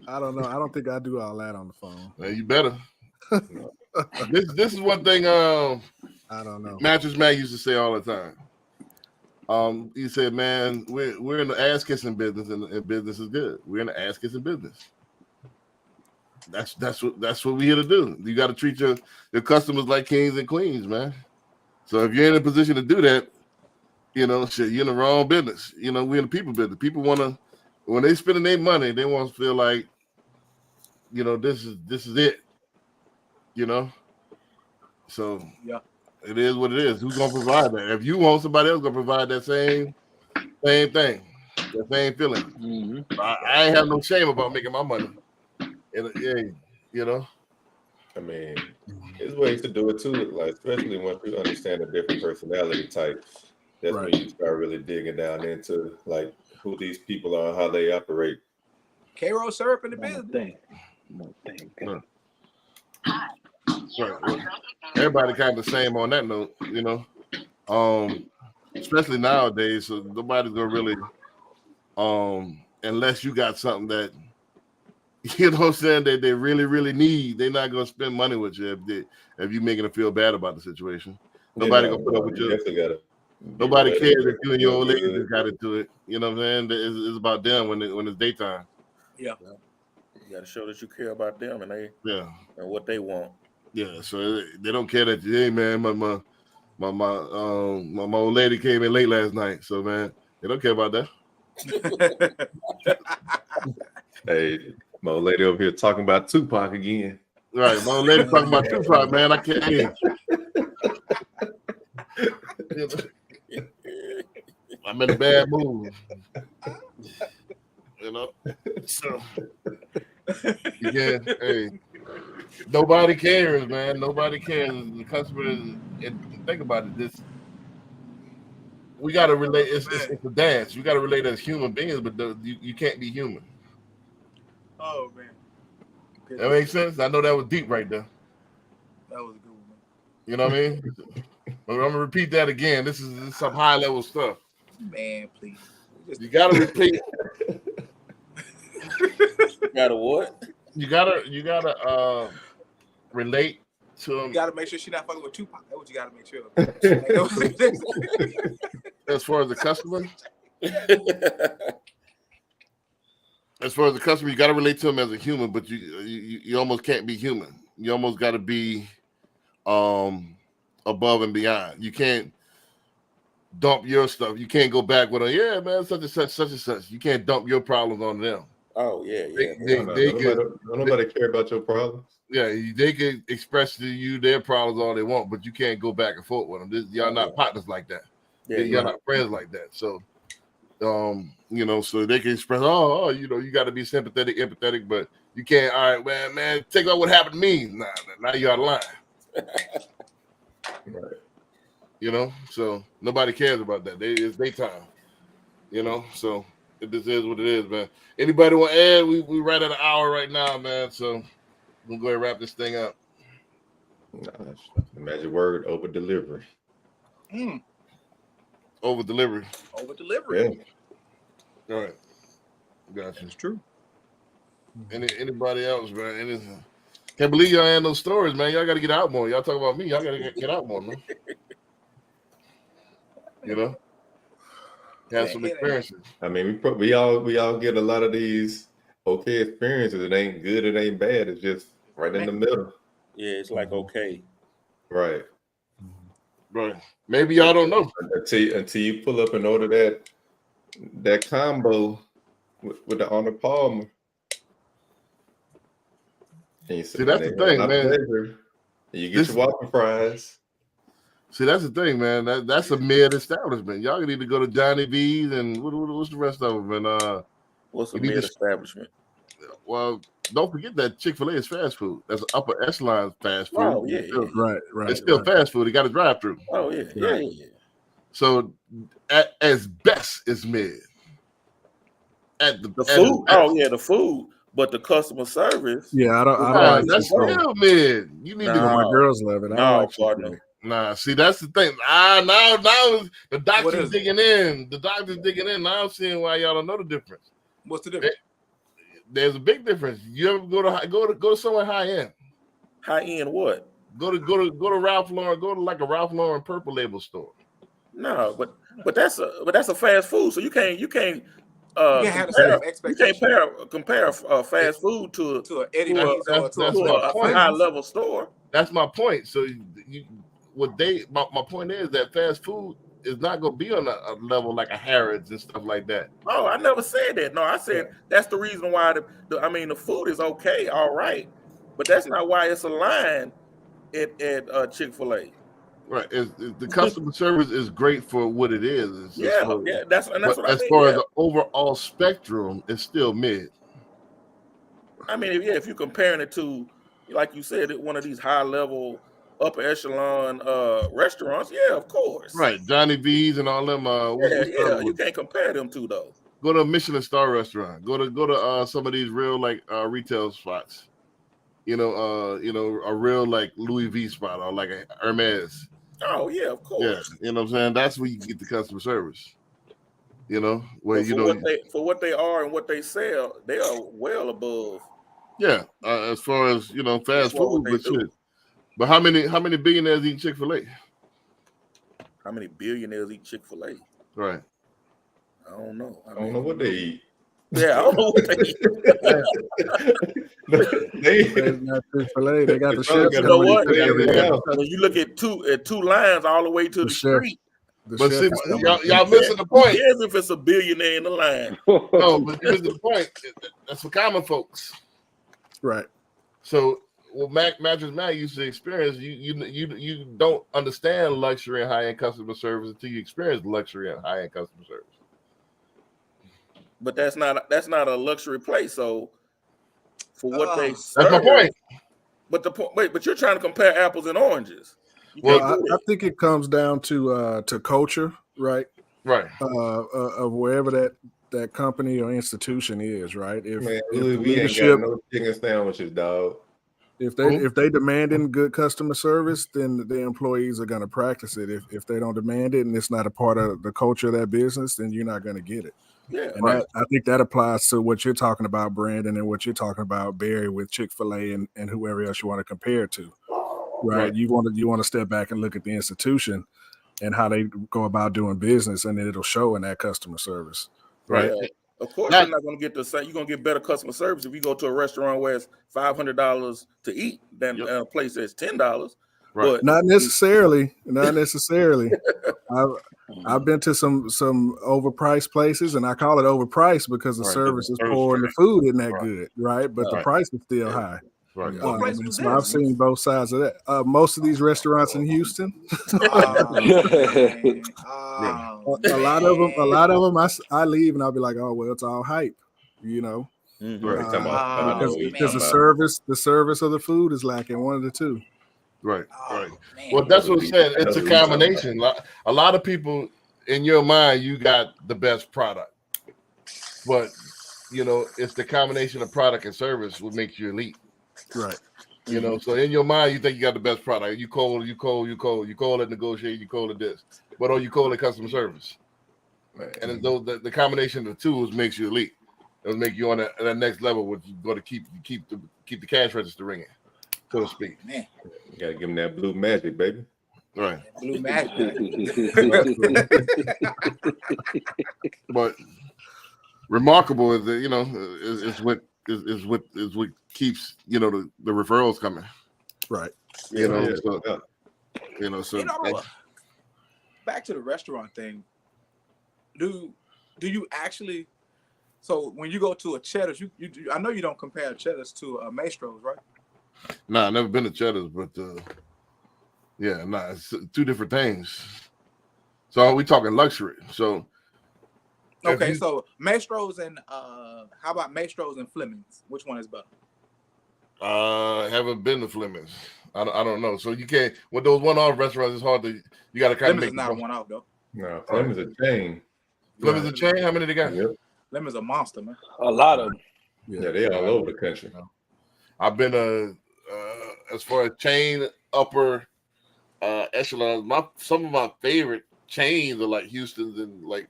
I don't know. I don't think I do all that on the phone. You better. This is one thing. I don't know. Mattress Mac used to say all the time. He said, "Man, we're in the ass kissing business, and business is good. We're in the ass kissing business. That's what we're here to do. You got to treat your customers like kings and queens, man. So if you're in a position to do that, shit, you're in the wrong business. We're in the people business. People want to, when they spending their money, they want to feel like, this is it. So yeah, it is what it is. Who's gonna provide that? If you want, somebody else gonna provide that same thing, that same feeling. Mm-hmm. I ain't have no shame about making my money. And I mean, there's ways to do it too. Like especially once you understand the different personality types, that's when you start really digging down into like who these people are, how they operate. K-Roll syrup in the business. Right. Everybody kind of the same on that note, especially nowadays. So nobody's gonna really, unless you got something that what I'm saying, that they really, really need, they're not gonna spend money with you if you making them feel bad about the situation. Nobody gonna put up with you. Nobody cares if you and your old lady just got into it. You know what I'm saying? It's about them when it's daytime. Yeah. You got to show that you care about them and and what they want. Yeah, so they don't care that hey man, my old lady came in late last night. So man, they don't care about that. Hey, my old lady over here talking about Tupac again. Right, my old lady talking about Tupac, man. I can't hear. I'm in a bad mood. So again, hey, nobody cares, man. Nobody cares. The customer and think about it. We got to relate. It's a dance. You got to relate as human beings, but you can't be human. Oh man, that makes sense. I know that was deep right there. That was a good one. You know what I mean? But I'm gonna repeat that again. This is some high level stuff. Man, please. You gotta repeat. You gotta what? You gotta relate to them. You gotta make sure she's not fucking with Tupac. That's what you gotta make sure. As far as the customer, you gotta relate to them as a human, but you almost can't be human. You almost gotta be above and beyond. You can't dump your stuff. You can't go back with yeah, man, such and such. You can't dump your problems on them. Oh yeah. Nobody care about your problems. Yeah, they can express to you their problems all they want, but you can't go back and forth with them. Y'all not partners like that. Yeah, y'all not friends like that. So, so they can express, you got to be sympathetic, empathetic, but you can't. All right, man, take out what happened to me. Nah, now you're out of line. Right. So nobody cares about that. It's daytime. So this is what it is, man. Anybody want to add? We right at an hour right now, man. So we'll go ahead and wrap this thing up. The magic word: over delivery. Over delivery. Over delivery. Yeah. All right. Gotcha. That's true. Anybody else, man? Can't believe y'all had those stories, man. Y'all got to get out more. Y'all talk about me. Y'all got to get out more, man. Have some experiences. I mean, we all get a lot of these okay experiences. It ain't good, it ain't bad. It's just right in the middle. Yeah, it's like okay. Right. Right. Maybe y'all don't know until you pull up and order that that combo with the Arnold Palmer. And you See, that's the thing, "My man. pleasure." And you get This- your Whopper fries. See, that's the thing, man. That's a mid establishment. Y'all need to go to Johnny V's and what's the rest of them? And What's a You need to- mid establishment? well, don't forget that Chick-fil-A is fast food. That's upper echelon fast food. Oh, yeah, It's still, Right, right. it's still right. fast food. It got a drive-through. Oh yeah, yeah, yeah. So as best is mid. At the The at food. best. Oh yeah, the food. But the customer service. Yeah, I don't Nah, like that's Chick-fil-A. still mid. You need Nah. My girls love it. I No, don't like partner. Chick-fil-A. Nah, see, that's the thing. Now the What doctor's is it? digging in. The doctor's digging in. Now I'm seeing why y'all don't know the difference. What's the difference? There's a big difference. You ever go to somewhere high end? High end what? Go to Ralph Lauren. Go to like a Ralph Lauren Purple Label store. No, but that's a fast food. So you can't You can't have the same expectation compare fast food to to an Eddie That's- V's or to that's a my a point. high level store. That's my point. So my point is that fast food is not going to be on a level like a Harrods and stuff like that. Oh, I never said that. No, I said that's the reason why the food is okay, all right, but that's not why it's a line at Chick-fil-A. Right. The customer service is great for what it is. It's just Yeah, for- yeah, that's what I as mean. far Yeah. as the overall spectrum, it's still mid. I mean, if you're comparing it to, like you said, one of these high level, upper echelon restaurants, yeah, of course. Right. Johnny V's and all them. Yeah, you can't compare them two though. Go to a Michelin star restaurant. Go to some of these real like retail spots. You know, a real like Louis V spot or like a Hermes. Oh yeah, of course. Yeah, you know what I'm saying? That's where you get the customer service. You know, where But you know, for what they are and what they sell, they are well above. yeah. As far as fast That's what food, they but do. shit. But how many billionaires eat Chick-fil-A? How many billionaires eat Chick-fil-A? Right. I don't know. I don't know what they eat. Yeah, I don't know what they eat. It's not Chick-fil-A. They got the Probably chef. got You know what? everything else. When you look at two lines all the way to The the chef. street, The But chef see, is coming. y'all missing the who point. cares if it's a billionaire in the line? No, but you missing the point. That's for common folks. Right. So, what Mattress Mac used to experience, you don't understand luxury and high end customer service until you experience luxury and high end customer service. But that's not a luxury place. So for what they That's my serve, point. But but you're trying to compare apples and oranges. You Well, can't do I that. think it comes down to culture, right? Right. Of wherever that company or institution is, right? If, Man, if Louis the V ain't leadership, got no chicken sandwiches, dog. if they demanding good customer service, then the employees are going to practice it. If they don't demand it and it's not a part of the culture of that business, then you're not going to get it. Yeah, And I think that applies to what you're talking about, Brandon, and what you're talking about, Barry, with Chick-fil-A and whoever else you want to compare it to. Right. You want to step back and look at the institution and how they go about doing business, and then it'll show in that customer service. Right. Yeah. Of course, Now- you're not going to get the same. You're going to get better customer service if you go to a restaurant where it's $500 to eat than Yep. a place that's $10. Right. But Not necessarily. I've been to some overpriced places, and I call it overpriced because the Right. service is Service poor and the trash. food isn't that Right. good, right? But the Right. price is still high. Right. What place And was so I've this? seen both sides of that. Most of these restaurants in Houston, a lot of them, I leave and I'll be like, oh well, it's all hype, Right. Talking about- because the service of the food is lacking. One of the two. Right. Oh, Right. Well, that's what I'm saying. It's a combination. A lot of people in your mind, you got the best product, but it's the combination of product and service what makes you elite. Right. So in your mind, you think you got the best product. You cold at negotiate, you cold at this, but you cold at customer service. And then the combination of the two makes you elite. It'll make you on that next level, which you got to keep the cash register ringing, so to speak. Man, You gotta give them that blue magic, baby. Right. blue magic. But remarkable is that is what keeps the referrals coming. Right. So Back to the restaurant thing. Do do you actually? So when you go to a Cheddar's, you I know you don't compare Cheddar's to Maestro's, right? Nah, I've never been to Cheddar's, but yeah, nah, it's two different things. So we talking luxury. So Okay, so Maestro's and how about Maestro's and Fleming's? Which one is better? haven't been to Fleming's. I don't know. So you can't with those one-off restaurants. It's hard to. You got to kind of Fleming's make is not a one-off though. No, Fleming's a chain. Fleming's a chain. How many they got? Yep. Fleming's a monster, man. A lot of them. Yeah, they all over the country. I've been as far as chain upper echelons. Some of my favorite chains are like Houston's and like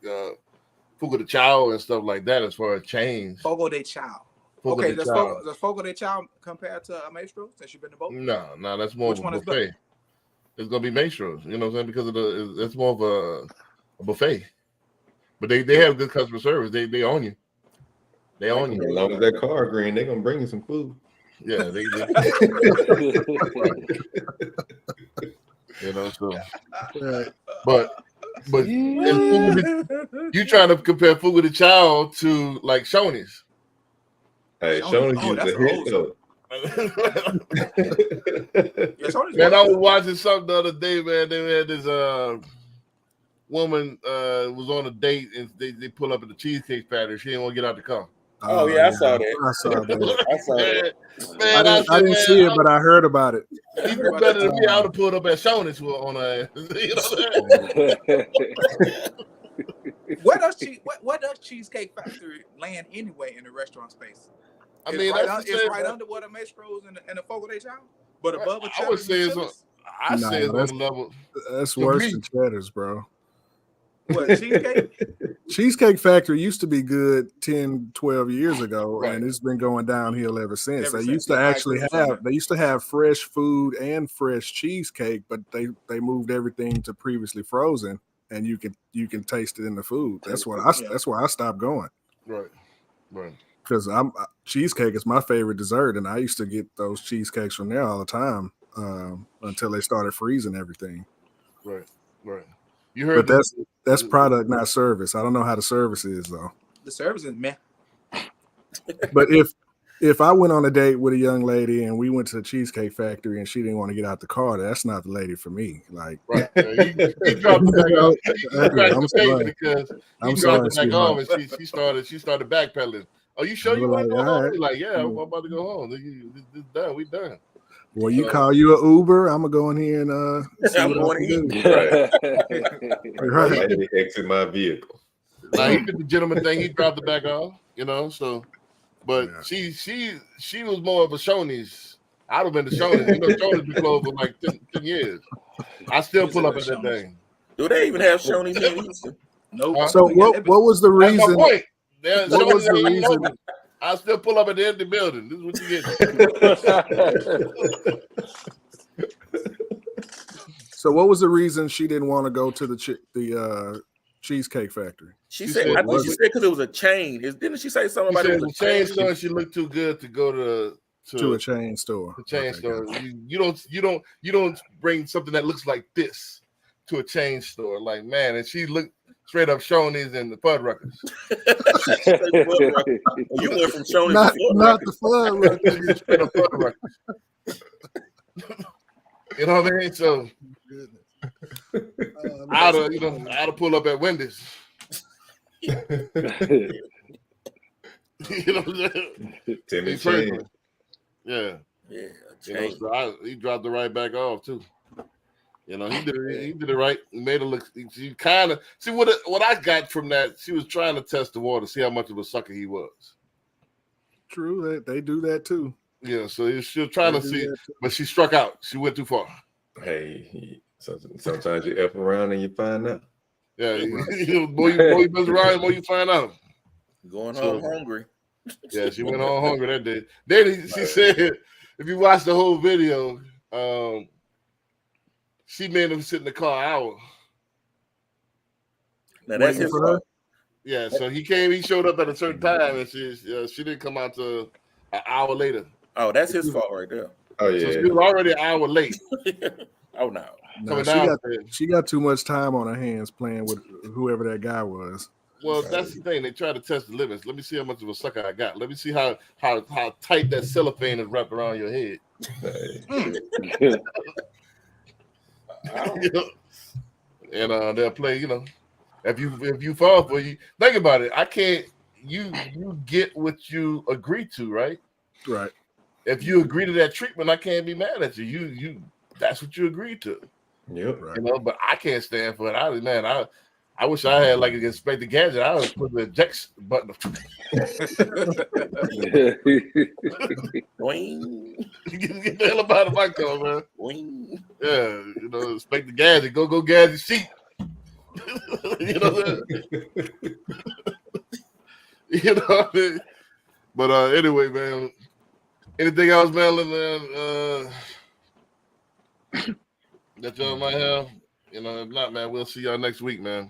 Fogo de Chao and stuff like that. As far as chains, Fogo de Chao. Fogo Okay, de does Chao. Fogo de Chao compare to Maestro since you've been to both? No, that's more Which of a one is buffet. better? It's gonna be Maestro's, you know what I'm saying? Because of it's more of a buffet. But they have good customer service. They own you. They own As you. long as that car green, they're gonna bring you some food. Yeah, they you know, so but you trying to compare Fogo de Chao to like Shoney's. Hey, Shoney's- Shoney's that's is a an hit old though. Yeah, Shoney's Man, I was good. watching something the other day, man. They had this woman was on a date and they pull up at the Cheesecake Factory. She didn't want to get out the car. Oh, yeah, I saw that. I saw that. I saw that. Man, I didn't said, see man, it, but I heard about it. you do better than me. I would have pulled up at Shoney's on her ass. You know what I'm saying? Where does Cheesecake Factory land anyway in the restaurant space? I It's mean, right, that's the it's same, right man. under what a Maestro's and a Fogo de Chao, but above a I would say it's Cheddar's. I Nah, say it's on that's- the level. That's To worse me. than Cheddar's, bro. What, Cheesecake? Cheesecake Factory used to be good 10, 12 years ago, Right. and it's been going downhill ever since. Ever They since, used to yeah, I actually agree with you on have that. they used to have fresh food and fresh cheesecake, but they moved everything to previously frozen, and you can taste it in the food. That's why I stopped going, Right. because cheesecake is my favorite dessert, and I used to get those cheesecakes from there all the time until they started freezing everything. Right. You heard But that's product, not service. I don't know how the service is though. The service is meh. But if I went on a date with a young lady and we went to the Cheesecake Factory and she didn't want to get out the car, that's not the lady for me. Like, right. You dropped the back off. You I'm I'm sorry. because I'm you sorry, dropped the back off sweetheart. and she started backpedaling. Oh, you sure I you was want to like, go all home? right. He's like, yeah, I'm about to go home. This done. We done. Well, you call you an Uber, I'm gonna go in here and see I'm what I going can to do. I Right. had to exit my vehicle. Now he did the gentleman thing. He dropped the back off. You know, so. But Yeah. she was more of a Shoney's. I'd have been to Shoney's. You know, Shoney's been closed for like 10 years. I still pull up at that thing. Do they even have Shoney's in Houston? Nope. So what was the That's my reason? point. What was the reason? I still pull up at the empty building. This is what you get. So what was the reason she didn't want to go to the Cheesecake Factory? She She said, said- I think she said because it was a chain. Didn't she say something She about said it the was a chain chain? store. She looked too good to go To a chain store. the chain Okay, store. gotcha. You don't bring something that looks like this to a chain store. Like, man, and she looked straight up Shoney's and the Fuddruckers. You went from Shoney's Not to Fort not Rucker. the fun. Right? Straight up Fuddruckers. You know what I mean? So I'd have pulled up at Wendy's. You know what I'm saying? Timmy Me Chain. personally. Yeah. Yeah, a You know, chain. so he dropped the right back off too. You know, he did it right. He made it look. She kind of see what I got from that. She was trying to test the water, see how much of a sucker he was. True, they do that too. Yeah, so she was trying They to do see, that too. but she struck out. She went too far. Hey, sometimes you F around and you find out. Yeah, more you mess around, the more you find out. Going So- home hungry. Yeah, she went on hungry that day. Then she said, if you watch the whole video, she made him sit in the car an hour. Now that's Waiting his for her? fault. Yeah, so he showed up at a certain time, and she didn't come out till an hour later. Oh, that's his fault right there. Oh So she yeah. was already an hour late. Oh no. Nah, Coming she down. got too much time on her hands playing with whoever that guy was. Well, that's the thing. They try to test the limits. Let me see how much of a sucker I got. Let me see how tight that cellophane is wrapped around your head. You know? And they'll play. You know, if you fall for you, think about it. I can't. You get what you agree to, right? Right. If you agree to that treatment, I can't be mad at you. You that's what you agreed to. Yep. Right. You know, but I can't stand for it. I wish I had like an Inspector Gadget. I would put the eject button. Wing, Get the hell up out of my car, man. wing. Yeah, you know, Inspector Gadget. Go Gadget sheet. You know what I'm saying? You know what I mean? But anyway, man. Anything else, man? That y'all might have? You know, if not, man, we'll see y'all next week, man.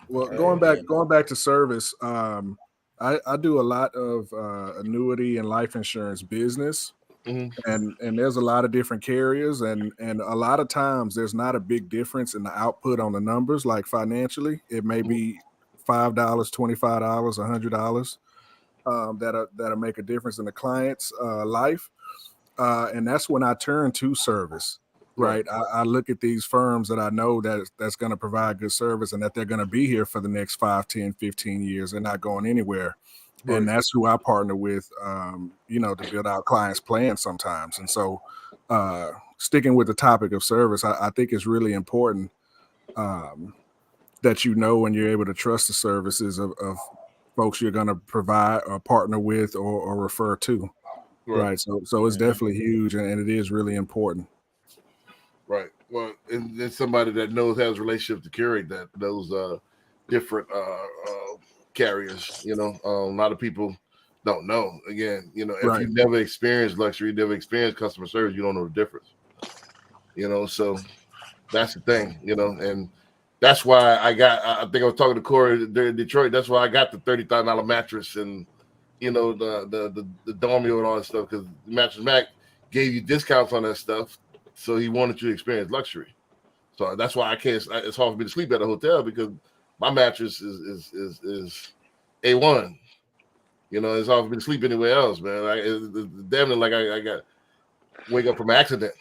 Well, going back to service, I do a lot of annuity and life insurance business, and there's a lot of different carriers, and a lot of times there's not a big difference in the output on the numbers. Like financially, it may be $5, $25, $100 that'll make a difference in the client's life, and that's when I turn to service. Right. I look at these firms that I know that's going to provide good service and that they're going to be here for the next 5, 10, 15 years. They're not going anywhere. Right. And that's who I partner with, to build out clients' plans sometimes. And so sticking with the topic of service, I think it's really important that you know and you're able to trust the services of folks you're going to provide or partner with or refer to. Right. So it's definitely huge and it is really important. Right. Well, and then somebody that has a relationship to curate that those different carriers. You know, a lot of people don't know. Again, you know, if you never experienced luxury, never experienced customer service, you don't know the difference. You know, so that's the thing. You know, and that's why I think I was talking to Corey there in Detroit. That's why I got the $30,000 mattress and the Dormio and all that stuff, because Mattress Mac gave you discounts on that stuff. So he wanted you to experience luxury. So that's why I can't. It's hard for me to sleep at a hotel because my mattress is A1. You know, it's hard for me to sleep anywhere else, man. It's damn near like I got wake up from an accident.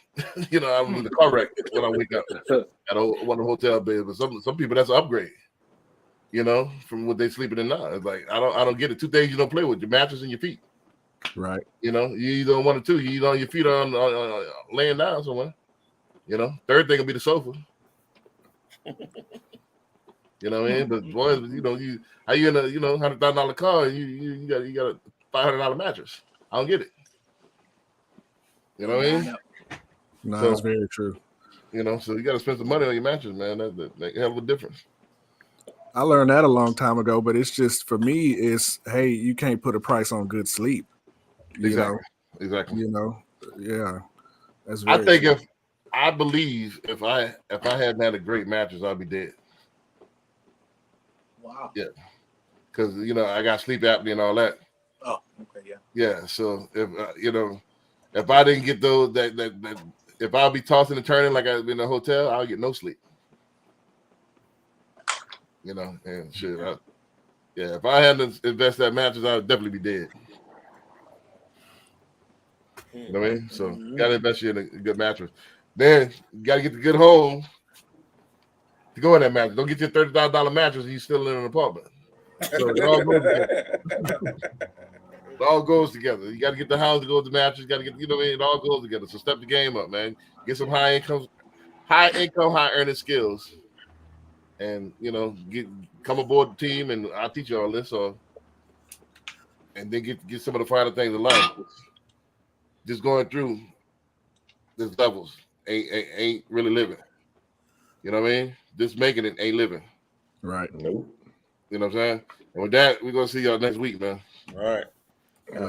You know, I'm in the car wreck when I wake up at one of the hotel beds. But some people, that's an upgrade. You know, from what they sleeping in now. It's like I don't get it. Two things you don't play with: your mattress and your feet. Right. You know, you either on one or two. You either on your feet or on laying down somewhere. You know, third thing will be the sofa. You know what I mean? But boys, you know, how you in a $100,000 car and you got a $500 mattress. I don't get it. You know what I mean? No, that's very true. You know, so you got to spend some money on your mattress, man. That make a hell of a difference. I learned that a long time ago, but it's just for me, hey, you can't put a price on good sleep. Exactly. You know, yeah. That's I think true. I believe if I hadn't had a great mattress, I'd be dead. Wow. Yeah. Because I got sleep apnea and all that. Oh, okay, yeah. Yeah. So if if I didn't get those that if I'll be tossing and turning like I've been in a hotel, I'll get no sleep. You know, and shit. If I hadn't invested that mattress, I would definitely be dead. You know what I mean? So you gotta invest in a good mattress. Then you gotta get the good home to go in that mattress. Don't get your $30,000 mattress and you still in an apartment. So it all goes together. It all goes together. You gotta get the house to go with the mattress. You gotta get, it all goes together. So step the game up, man. Get some high income, high earning skills. And come aboard the team and I'll teach you all this, and then get some of the finer things in life. Just going through these levels ain't really living. You know what I mean? Just making it ain't living. Right. Nope. You know what I'm saying? And with that, we're gonna see y'all next week, man. All right.